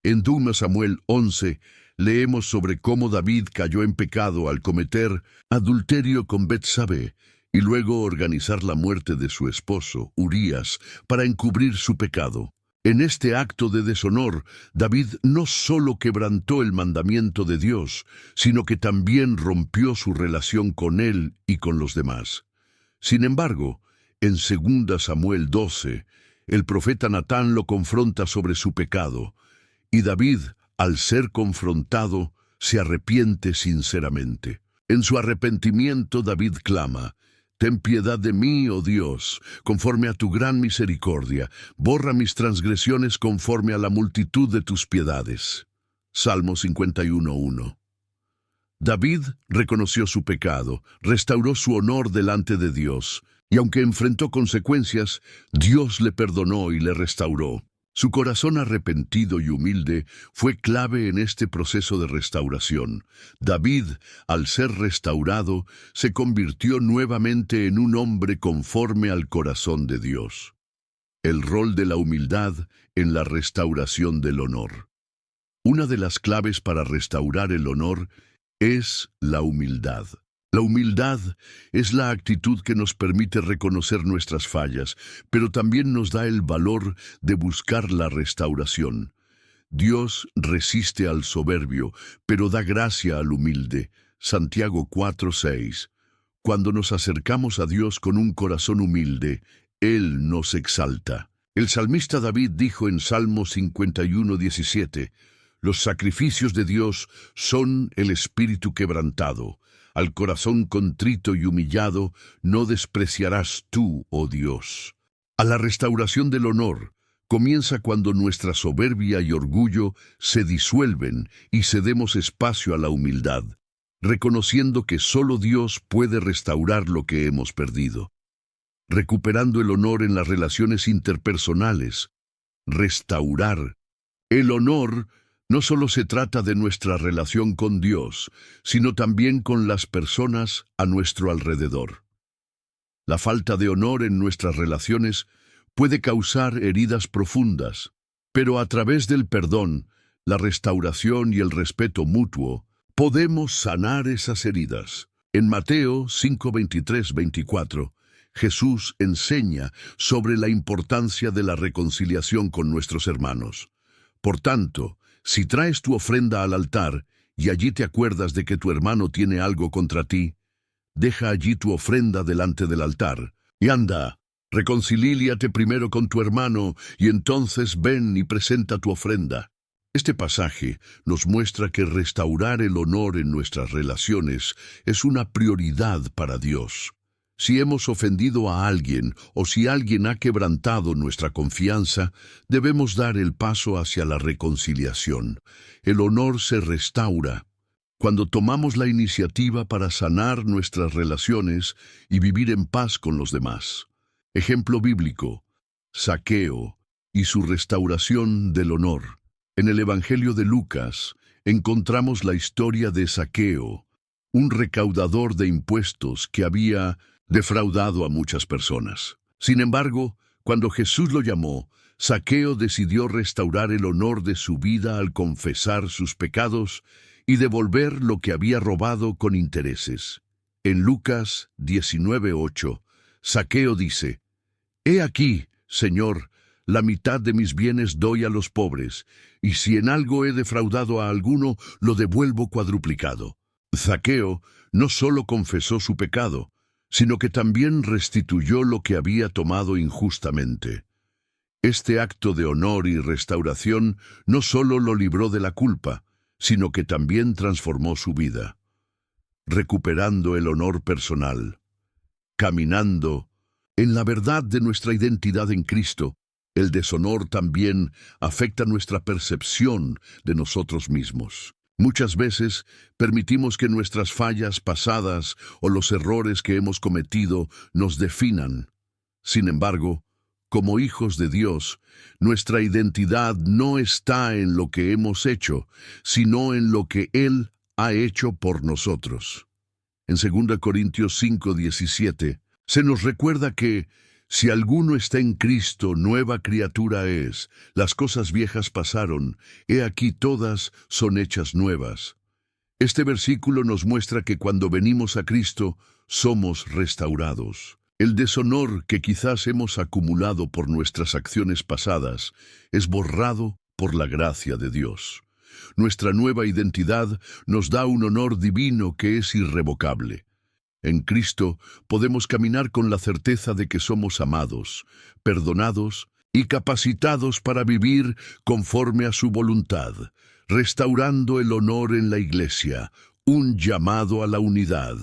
En 2 Samuel 11 leemos sobre cómo David cayó en pecado al cometer adulterio con Betsabé y luego organizar la muerte de su esposo, Urías, para encubrir su pecado. En este acto de deshonor, David no solo quebrantó el mandamiento de Dios, sino que también rompió su relación con él y con los demás. Sin embargo, en 2 Samuel 12, el profeta Natán lo confronta sobre su pecado, y David, al ser confrontado, se arrepiente sinceramente. En su arrepentimiento, David clama: ten piedad de mí, oh Dios, conforme a tu gran misericordia. Borra mis transgresiones conforme a la multitud de tus piedades. Salmo 51:1. David reconoció su pecado, restauró su honor delante de Dios, y aunque enfrentó consecuencias, Dios le perdonó y le restauró. Su corazón arrepentido y humilde fue clave en este proceso de restauración. David, al ser restaurado, se convirtió nuevamente en un hombre conforme al corazón de Dios. El rol de la humildad en la restauración del honor. Una de las claves para restaurar el honor es la humildad. La humildad es la actitud que nos permite reconocer nuestras fallas, pero también nos da el valor de buscar la restauración. Dios resiste al soberbio, pero da gracia al humilde. Santiago 4:6. Cuando nos acercamos a Dios con un corazón humilde, Él nos exalta. El salmista David dijo en Salmo 51:17, los sacrificios de Dios son el espíritu quebrantado. Al corazón contrito y humillado no despreciarás tú, oh Dios. A la restauración del honor comienza cuando nuestra soberbia y orgullo se disuelven y cedemos espacio a la humildad, reconociendo que solo Dios puede restaurar lo que hemos perdido. Recuperando el honor en las relaciones interpersonales. Restaurar el honor no solo se trata de nuestra relación con Dios, sino también con las personas a nuestro alrededor. La falta de honor en nuestras relaciones puede causar heridas profundas, pero a través del perdón, la restauración y el respeto mutuo, podemos sanar esas heridas. En Mateo 5, 23, 24, Jesús enseña sobre la importancia de la reconciliación con nuestros hermanos. Por tanto, si traes tu ofrenda al altar y allí te acuerdas de que tu hermano tiene algo contra ti, deja allí tu ofrenda delante del altar y anda, reconcilíate primero con tu hermano y entonces ven y presenta tu ofrenda. Este pasaje nos muestra que restaurar el honor en nuestras relaciones es una prioridad para Dios. Si hemos ofendido a alguien o si alguien ha quebrantado nuestra confianza, debemos dar el paso hacia la reconciliación. El honor se restaura cuando tomamos la iniciativa para sanar nuestras relaciones y vivir en paz con los demás. Ejemplo bíblico: Zaqueo y su restauración del honor. En el Evangelio de Lucas encontramos la historia de Zaqueo, un recaudador de impuestos que había defraudado a muchas personas. Sin embargo, cuando Jesús lo llamó, Zaqueo decidió restaurar el honor de su vida al confesar sus pecados y devolver lo que había robado con intereses. En Lucas 19:8, Zaqueo dice: «He aquí, Señor, la mitad de mis bienes doy a los pobres, y si en algo he defraudado a alguno, lo devuelvo cuadruplicado». Zaqueo no solo confesó su pecado, sino que también restituyó lo que había tomado injustamente. Este acto de honor y restauración no solo lo libró de la culpa, sino que también transformó su vida, recuperando el honor personal, caminando en la verdad de nuestra identidad en Cristo. El deshonor también afecta nuestra percepción de nosotros mismos. Muchas veces permitimos que nuestras fallas pasadas o los errores que hemos cometido nos definan. Sin embargo, como hijos de Dios, nuestra identidad no está en lo que hemos hecho, sino en lo que Él ha hecho por nosotros. En 2 Corintios 5:17, se nos recuerda que si alguno está en Cristo, nueva criatura es. Las cosas viejas pasaron, he aquí todas son hechas nuevas. Este versículo nos muestra que cuando venimos a Cristo, somos restaurados. El deshonor que quizás hemos acumulado por nuestras acciones pasadas es borrado por la gracia de Dios. Nuestra nueva identidad nos da un honor divino que es irrevocable. En Cristo podemos caminar con la certeza de que somos amados, perdonados y capacitados para vivir conforme a su voluntad, restaurando el honor en la Iglesia, un llamado a la unidad.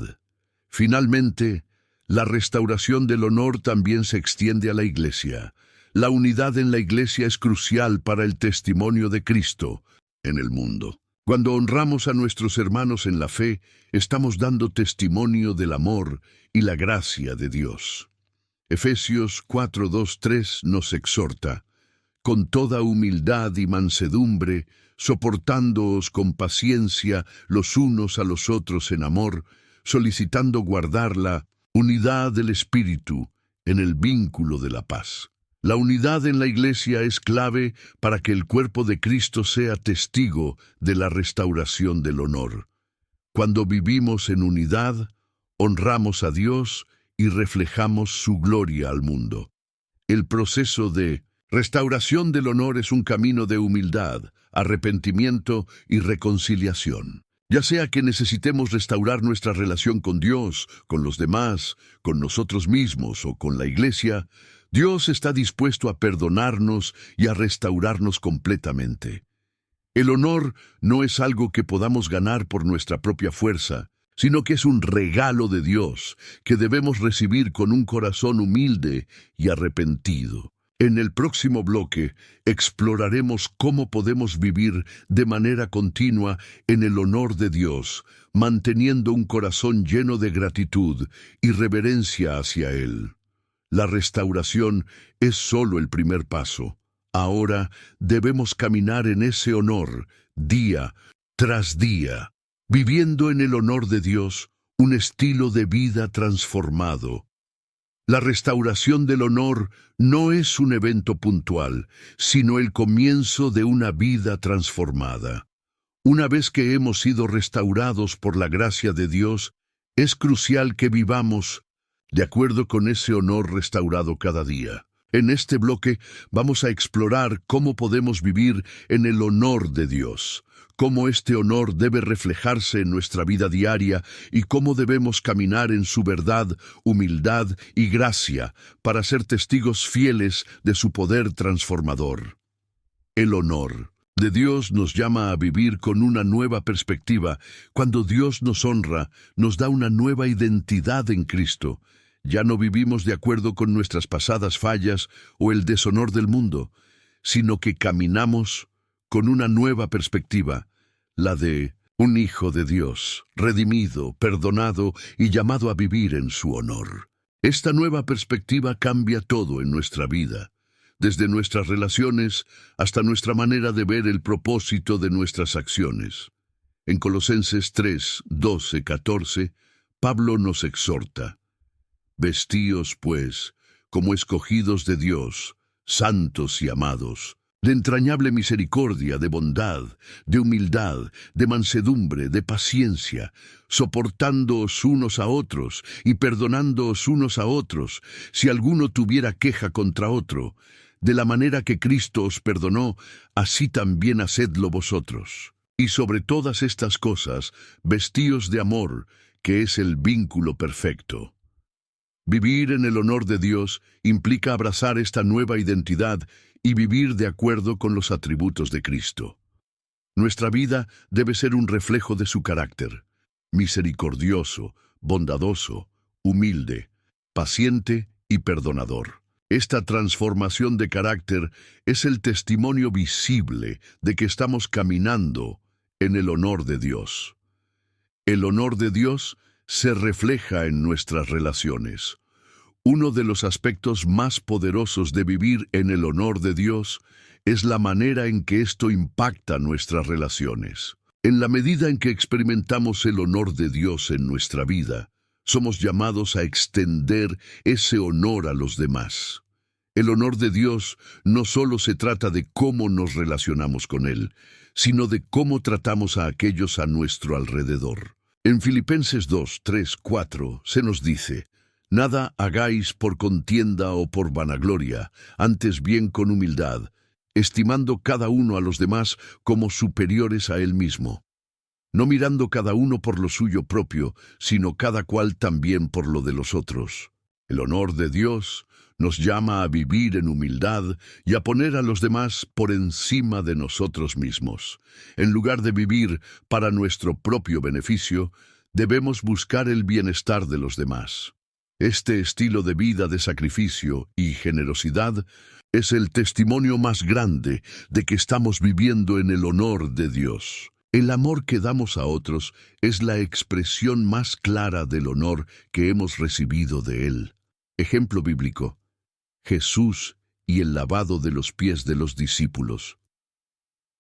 Finalmente, la restauración del honor también se extiende a la Iglesia. La unidad en la Iglesia es crucial para el testimonio de Cristo en el mundo. Cuando honramos a nuestros hermanos en la fe, estamos dando testimonio del amor y la gracia de Dios. Efesios 4:2-3 nos exhorta: «Con toda humildad y mansedumbre, soportándoos con paciencia los unos a los otros en amor, solicitando guardar la unidad del Espíritu en el vínculo de la paz». La unidad en la Iglesia es clave para que el cuerpo de Cristo sea testigo de la restauración del honor. Cuando vivimos en unidad, honramos a Dios y reflejamos su gloria al mundo. El proceso de restauración del honor es un camino de humildad, arrepentimiento y reconciliación. Ya sea que necesitemos restaurar nuestra relación con Dios, con los demás, con nosotros mismos o con la Iglesia, Dios está dispuesto a perdonarnos y a restaurarnos completamente. El honor no es algo que podamos ganar por nuestra propia fuerza, sino que es un regalo de Dios que debemos recibir con un corazón humilde y arrepentido. En el próximo bloque exploraremos cómo podemos vivir de manera continua en el honor de Dios, manteniendo un corazón lleno de gratitud y reverencia hacia Él. La restauración es solo el primer paso. Ahora debemos caminar en ese honor día tras día, viviendo en el honor de Dios un estilo de vida transformado. La restauración del honor no es un evento puntual, sino el comienzo de una vida transformada. Una vez que hemos sido restaurados por la gracia de Dios, es crucial que vivamos de acuerdo con ese honor restaurado cada día. En este bloque vamos a explorar cómo podemos vivir en el honor de Dios, cómo este honor debe reflejarse en nuestra vida diaria y cómo debemos caminar en su verdad, humildad y gracia para ser testigos fieles de su poder transformador. El honor de Dios nos llama a vivir con una nueva perspectiva. Cuando Dios nos honra, nos da una nueva identidad en Cristo. Ya no vivimos de acuerdo con nuestras pasadas fallas o el deshonor del mundo, sino que caminamos con una nueva perspectiva, la de un hijo de Dios, redimido, perdonado y llamado a vivir en su honor. Esta nueva perspectiva cambia todo en nuestra vida, desde nuestras relaciones hasta nuestra manera de ver el propósito de nuestras acciones. En Colosenses 3, 12, 14, Pablo nos exhorta: vestíos, pues, como escogidos de Dios, santos y amados, de entrañable misericordia, de bondad, de humildad, de mansedumbre, de paciencia, soportándoos unos a otros y perdonándoos unos a otros, si alguno tuviera queja contra otro. De la manera que Cristo os perdonó, así también hacedlo vosotros. Y sobre todas estas cosas, vestíos de amor, que es el vínculo perfecto. Vivir en el honor de Dios implica abrazar esta nueva identidad y vivir de acuerdo con los atributos de Cristo. Nuestra vida debe ser un reflejo de su carácter: misericordioso, bondadoso, humilde, paciente y perdonador. Esta transformación de carácter es el testimonio visible de que estamos caminando en el honor de Dios. El honor de Dios se refleja en nuestras relaciones. Uno de los aspectos más poderosos de vivir en el honor de Dios es la manera en que esto impacta nuestras relaciones. En la medida en que experimentamos el honor de Dios en nuestra vida, somos llamados a extender ese honor a los demás. El honor de Dios no solo se trata de cómo nos relacionamos con Él, sino de cómo tratamos a aquellos a nuestro alrededor. En Filipenses 2, 3, 4 se nos dice: nada hagáis por contienda o por vanagloria, antes bien con humildad, estimando cada uno a los demás como superiores a él mismo, no mirando cada uno por lo suyo propio, sino cada cual también por lo de los otros. El honor de Dios nos llama a vivir en humildad y a poner a los demás por encima de nosotros mismos. En lugar de vivir para nuestro propio beneficio, debemos buscar el bienestar de los demás. Este estilo de vida de sacrificio y generosidad es el testimonio más grande de que estamos viviendo en el honor de Dios. El amor que damos a otros es la expresión más clara del honor que hemos recibido de Él. Ejemplo bíblico: Jesús y el lavado de los pies de los discípulos.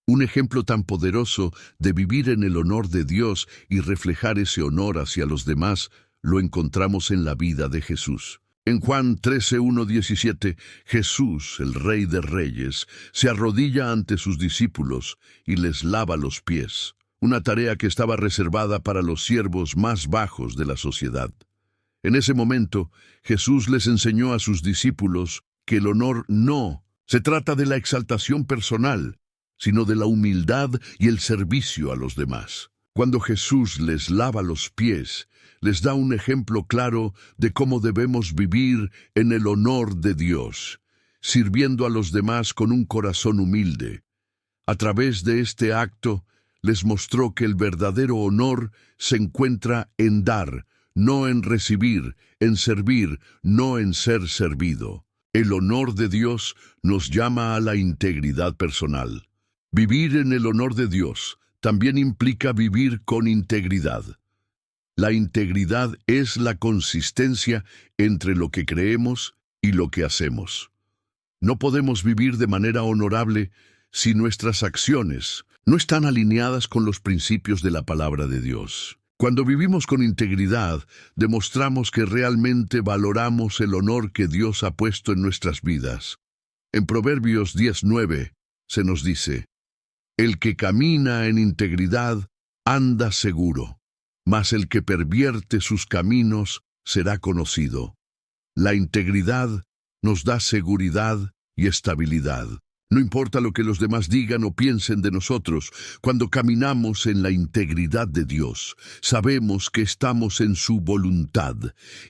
Un ejemplo tan poderoso de vivir en el honor de Dios y reflejar ese honor hacia los demás lo encontramos en la vida de Jesús. En Juan 13, 1, 17, Jesús, el Rey de Reyes, se arrodilla ante sus discípulos y les lava los pies, una tarea que estaba reservada para los siervos más bajos de la sociedad. En ese momento, Jesús les enseñó a sus discípulos que el honor no se trata de la exaltación personal, sino de la humildad y el servicio a los demás. Cuando Jesús les lava los pies, les da un ejemplo claro de cómo debemos vivir en el honor de Dios, sirviendo a los demás con un corazón humilde. A través de este acto, les mostró que el verdadero honor se encuentra en dar, no en recibir, en servir, no en ser servido. El honor de Dios nos llama a la integridad personal. Vivir en el honor de Dios también implica vivir con integridad. La integridad es la consistencia entre lo que creemos y lo que hacemos. No podemos vivir de manera honorable si nuestras acciones no están alineadas con los principios de la palabra de Dios. Cuando vivimos con integridad, demostramos que realmente valoramos el honor que Dios ha puesto en nuestras vidas. En Proverbios 10:9 se nos dice: el que camina en integridad anda seguro, mas el que pervierte sus caminos será conocido. La integridad nos da seguridad y estabilidad. No importa lo que los demás digan o piensen de nosotros, cuando caminamos en la integridad de Dios, sabemos que estamos en su voluntad,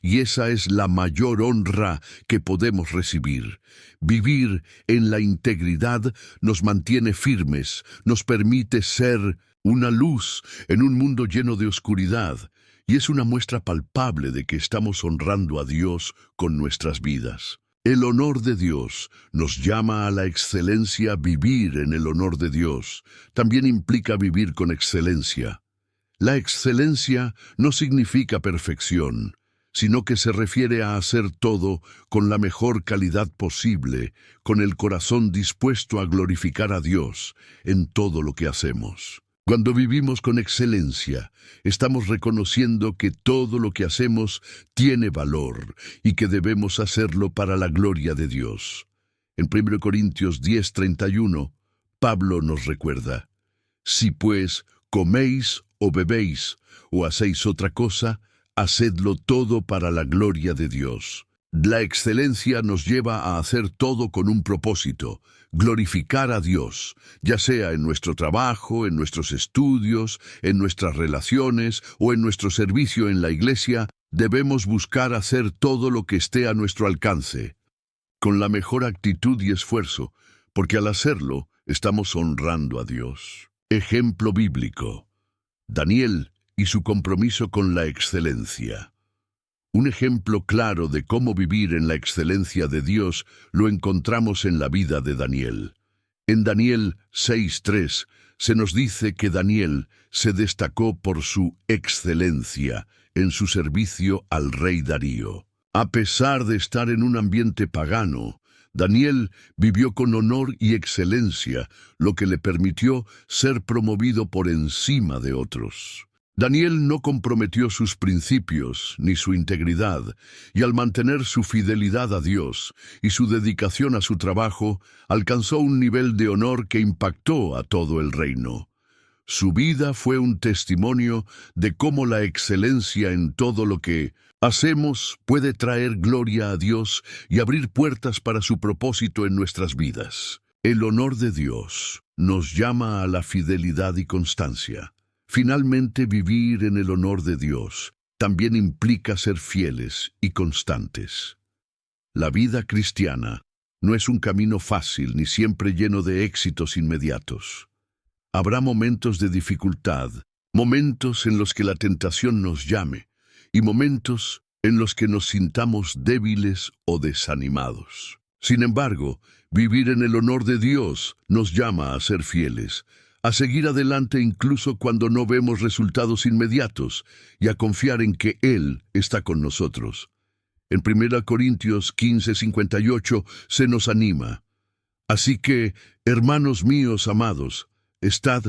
y esa es la mayor honra que podemos recibir. Vivir en la integridad nos mantiene firmes, nos permite ser una luz en un mundo lleno de oscuridad, y es una muestra palpable de que estamos honrando a Dios con nuestras vidas. El honor de Dios nos llama a la excelencia. Vivir en el honor de Dios también implica vivir con excelencia. La excelencia no significa perfección, sino que se refiere a hacer todo con la mejor calidad posible, con el corazón dispuesto a glorificar a Dios en todo lo que hacemos. Cuando vivimos con excelencia, estamos reconociendo que todo lo que hacemos tiene valor y que debemos hacerlo para la gloria de Dios. En 1 Corintios 10:31, Pablo nos recuerda: si pues coméis o bebéis o hacéis otra cosa, hacedlo todo para la gloria de Dios. La excelencia nos lleva a hacer todo con un propósito: glorificar a Dios, ya sea en nuestro trabajo, en nuestros estudios, en nuestras relaciones o en nuestro servicio en la iglesia. Debemos buscar hacer todo lo que esté a nuestro alcance, con la mejor actitud y esfuerzo, porque al hacerlo estamos honrando a Dios. Ejemplo bíblico: Daniel y su compromiso con la excelencia. Un ejemplo claro de cómo vivir en la excelencia de Dios lo encontramos en la vida de Daniel. En Daniel 6:3 se nos dice que Daniel se destacó por su excelencia en su servicio al rey Darío. A pesar de estar en un ambiente pagano, Daniel vivió con honor y excelencia, lo que le permitió ser promovido por encima de otros. Daniel no comprometió sus principios ni su integridad, y al mantener su fidelidad a Dios y su dedicación a su trabajo, alcanzó un nivel de honor que impactó a todo el reino. Su vida fue un testimonio de cómo la excelencia en todo lo que hacemos puede traer gloria a Dios y abrir puertas para su propósito en nuestras vidas. El honor de Dios nos llama a la fidelidad y constancia. Finalmente, vivir en el honor de Dios también implica ser fieles y constantes. La vida cristiana no es un camino fácil ni siempre lleno de éxitos inmediatos. Habrá momentos de dificultad, momentos en los que la tentación nos llame y momentos en los que nos sintamos débiles o desanimados. Sin embargo, vivir en el honor de Dios nos llama a ser fieles, a seguir adelante incluso cuando no vemos resultados inmediatos y a confiar en que Él está con nosotros. En 1 Corintios 15:58 se nos anima: así que, hermanos míos amados, estad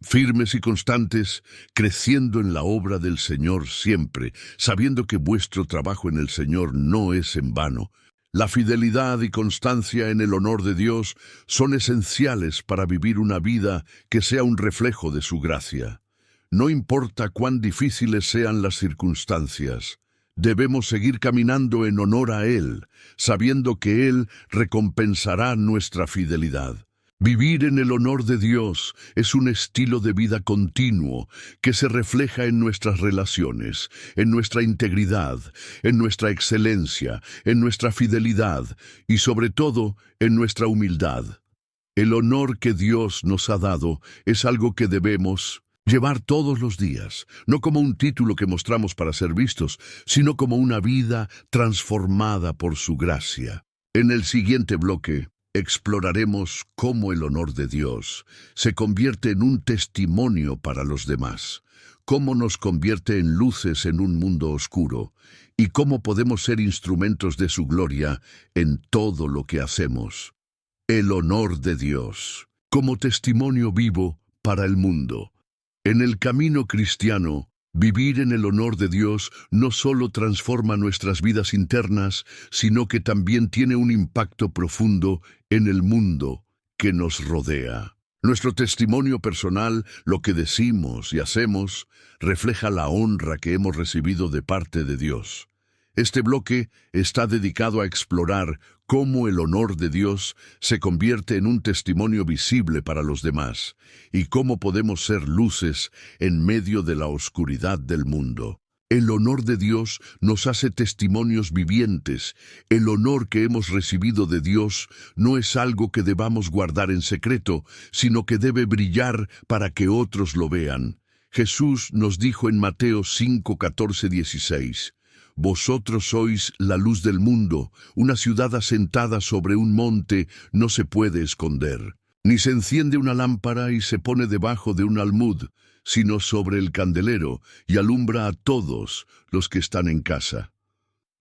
firmes y constantes, creciendo en la obra del Señor siempre, sabiendo que vuestro trabajo en el Señor no es en vano. La fidelidad y constancia en el honor de Dios son esenciales para vivir una vida que sea un reflejo de su gracia. No importa cuán difíciles sean las circunstancias, debemos seguir caminando en honor a Él, sabiendo que Él recompensará nuestra fidelidad. Vivir en el honor de Dios es un estilo de vida continuo que se refleja en nuestras relaciones, en nuestra integridad, en nuestra excelencia, en nuestra fidelidad y sobre todo en nuestra humildad. El honor que Dios nos ha dado es algo que debemos llevar todos los días, no como un título que mostramos para ser vistos, sino como una vida transformada por su gracia. En el siguiente bloque exploraremos cómo el honor de Dios se convierte en un testimonio para los demás, cómo nos convierte en luces en un mundo oscuro y cómo podemos ser instrumentos de su gloria en todo lo que hacemos. El honor de Dios como testimonio vivo para el mundo. En el camino cristiano, Vivir en el honor de Dios no solo transforma nuestras vidas internas, sino que también tiene un impacto profundo en el mundo que nos rodea. Nuestro testimonio personal, lo que decimos y hacemos, refleja la honra que hemos recibido de parte de Dios. Este bloque está dedicado a explorar cómo el honor de Dios se convierte en un testimonio visible para los demás y cómo podemos ser luces en medio de la oscuridad del mundo. El honor de Dios nos hace testimonios vivientes. El honor que hemos recibido de Dios no es algo que debamos guardar en secreto, sino que debe brillar para que otros lo vean. Jesús nos dijo en Mateo 5, 14, 16, «Vosotros sois la luz del mundo, una ciudad asentada sobre un monte no se puede esconder. Ni se enciende una lámpara y se pone debajo de un almud, sino sobre el candelero, y alumbra a todos los que están en casa.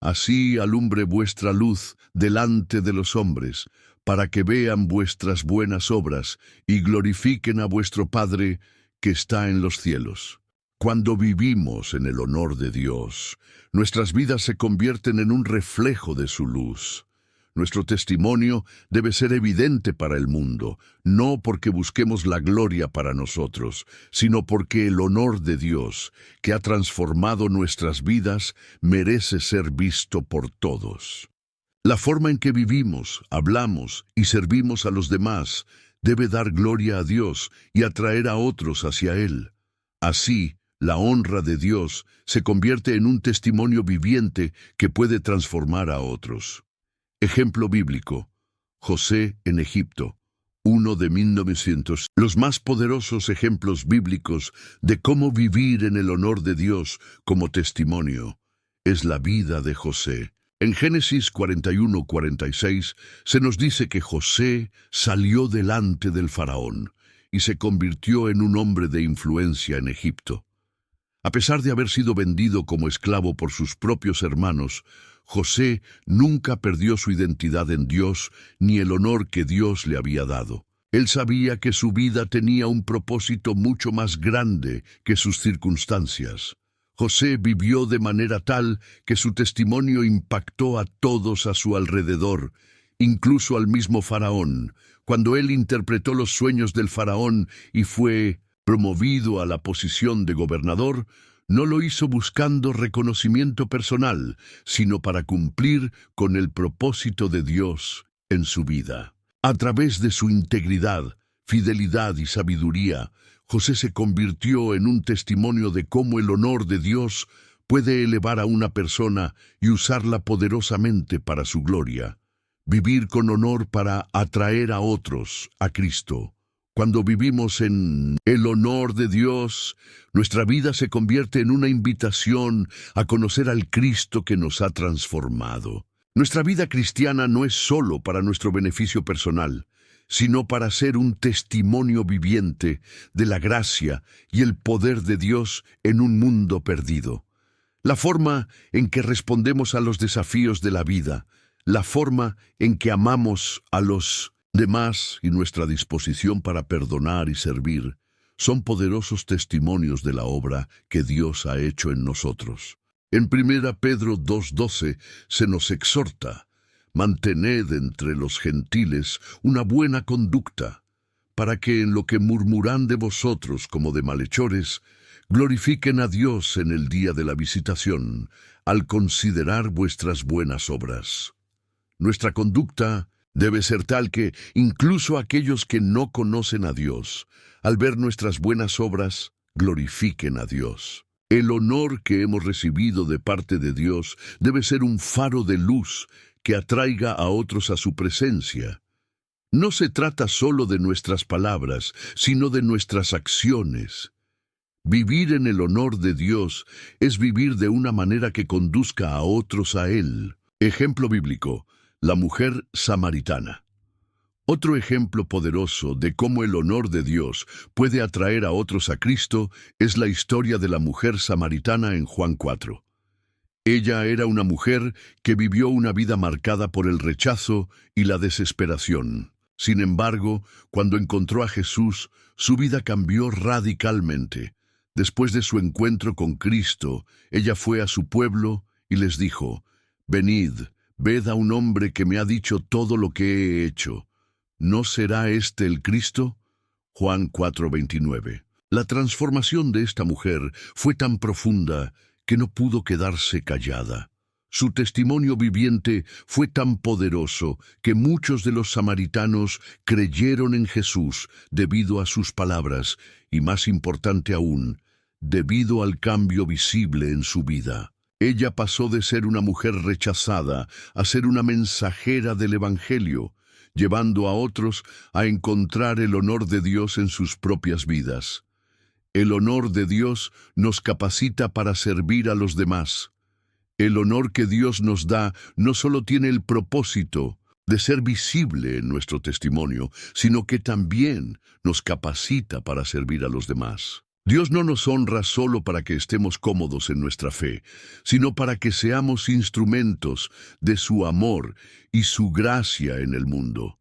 Así alumbre vuestra luz delante de los hombres, para que vean vuestras buenas obras y glorifiquen a vuestro Padre que está en los cielos». Cuando vivimos en el honor de Dios, nuestras vidas se convierten en un reflejo de su luz. Nuestro testimonio debe ser evidente para el mundo, no porque busquemos la gloria para nosotros, sino porque el honor de Dios, que ha transformado nuestras vidas, merece ser visto por todos. La forma en que vivimos, hablamos y servimos a los demás debe dar gloria a Dios y atraer a otros hacia Él. Así, la honra de Dios se convierte en un testimonio viviente que puede transformar a otros. Ejemplo bíblico: José en Egipto, uno de 1900. Los más poderosos ejemplos bíblicos de cómo vivir en el honor de Dios como testimonio es la vida de José. En Génesis 41-46 se nos dice que José salió delante del faraón y se convirtió en un hombre de influencia en Egipto. A pesar de haber sido vendido como esclavo por sus propios hermanos, José nunca perdió su identidad en Dios ni el honor que Dios le había dado. Él sabía que su vida tenía un propósito mucho más grande que sus circunstancias. José vivió de manera tal que su testimonio impactó a todos a su alrededor, incluso al mismo faraón. Cuando él interpretó los sueños del faraón y fue promovido a la posición de gobernador, no lo hizo buscando reconocimiento personal, sino para cumplir con el propósito de Dios en su vida. A través de su integridad, fidelidad y sabiduría, José se convirtió en un testimonio de cómo el honor de Dios puede elevar a una persona y usarla poderosamente para su gloria. Vivir con honor para atraer a otros a Cristo. Cuando vivimos en el honor de Dios, nuestra vida se convierte en una invitación a conocer al Cristo que nos ha transformado. Nuestra vida cristiana no es solo para nuestro beneficio personal, sino para ser un testimonio viviente de la gracia y el poder de Dios en un mundo perdido. La forma en que respondemos a los desafíos de la vida, la forma en que amamos a los demás y nuestra disposición para perdonar y servir son poderosos testimonios de la obra que Dios ha hecho en nosotros. En 1 Pedro 2:12 se nos exhorta: mantened entre los gentiles una buena conducta, para que en lo que murmuran de vosotros como de malhechores, glorifiquen a Dios en el día de la visitación, al considerar vuestras buenas obras. Nuestra conducta debe ser tal que incluso aquellos que no conocen a Dios, al ver nuestras buenas obras, glorifiquen a Dios. El honor que hemos recibido de parte de Dios debe ser un faro de luz que atraiga a otros a su presencia. No se trata solo de nuestras palabras, sino de nuestras acciones. Vivir en el honor de Dios es vivir de una manera que conduzca a otros a Él. Ejemplo bíblico: la mujer samaritana. Otro ejemplo poderoso de cómo el honor de Dios puede atraer a otros a Cristo es la historia de la mujer samaritana en Juan 4. Ella era una mujer que vivió una vida marcada por el rechazo y la desesperación. Sin embargo, cuando encontró a Jesús, su vida cambió radicalmente. Después de su encuentro con Cristo, ella fue a su pueblo y les dijo: «Venid, ved a un hombre que me ha dicho todo lo que he hecho. ¿No será este el Cristo?». Juan 4:29. La transformación de esta mujer fue tan profunda que no pudo quedarse callada. Su testimonio viviente fue tan poderoso que muchos de los samaritanos creyeron en Jesús debido a sus palabras y, más importante aún, debido al cambio visible en su vida. Ella pasó de ser una mujer rechazada a ser una mensajera del Evangelio, llevando a otros a encontrar el honor de Dios en sus propias vidas. El honor de Dios nos capacita para servir a los demás. El honor que Dios nos da no solo tiene el propósito de ser visible en nuestro testimonio, sino que también nos capacita para servir a los demás. Dios no nos honra solo para que estemos cómodos en nuestra fe, sino para que seamos instrumentos de su amor y su gracia en el mundo.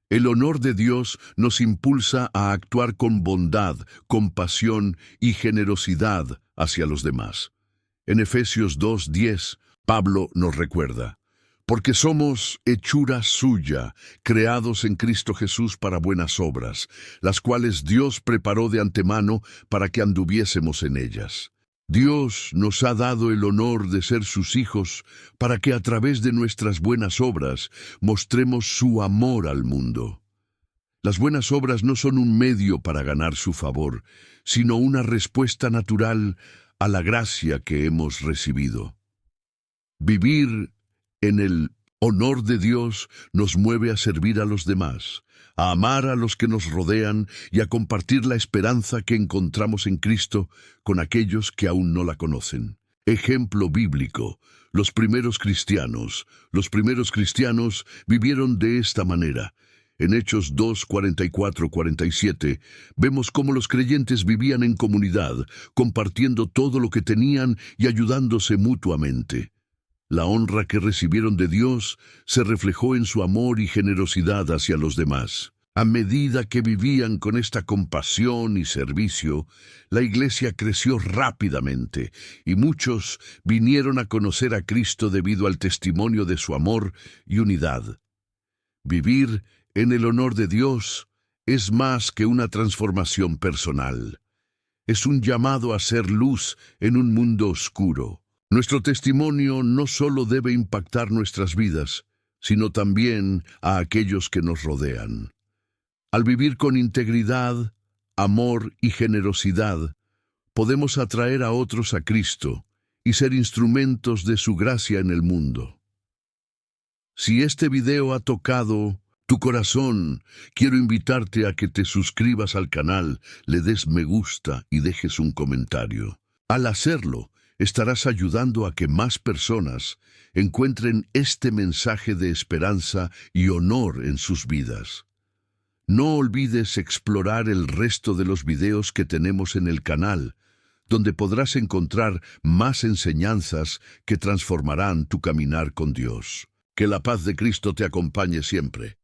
El honor de Dios nos impulsa a actuar con bondad, compasión y generosidad hacia los demás. En Efesios 2:10, Pablo nos recuerda: «Porque somos hechura suya, creados en Cristo Jesús para buenas obras, las cuales Dios preparó de antemano para que anduviésemos en ellas». Dios nos ha dado el honor de ser sus hijos para que a través de nuestras buenas obras mostremos su amor al mundo. Las buenas obras no son un medio para ganar su favor, sino una respuesta natural a la gracia que hemos recibido. Vivir en el honor de Dios nos mueve a servir a los demás, a amar a los que nos rodean y a compartir la esperanza que encontramos en Cristo con aquellos que aún no la conocen. Ejemplo bíblico: los primeros cristianos vivieron de esta manera. En Hechos 2, 44-47, vemos cómo los creyentes vivían en comunidad, compartiendo todo lo que tenían y ayudándose mutuamente. La honra que recibieron de Dios se reflejó en su amor y generosidad hacia los demás. A medida que vivían con esta compasión y servicio, la iglesia creció rápidamente y muchos vinieron a conocer a Cristo debido al testimonio de su amor y unidad. Vivir en el honor de Dios es más que una transformación personal. Es un llamado a ser luz en un mundo oscuro. Nuestro testimonio no solo debe impactar nuestras vidas, sino también a aquellos que nos rodean. Al vivir con integridad, amor y generosidad, podemos atraer a otros a Cristo y ser instrumentos de su gracia en el mundo. Si este video ha tocado tu corazón, quiero invitarte a que te suscribas al canal, le des me gusta y dejes un comentario. Al hacerlo, estarás ayudando a que más personas encuentren este mensaje de esperanza y honor en sus vidas. No olvides explorar el resto de los videos que tenemos en el canal, donde podrás encontrar más enseñanzas que transformarán tu caminar con Dios. Que la paz de Cristo te acompañe siempre.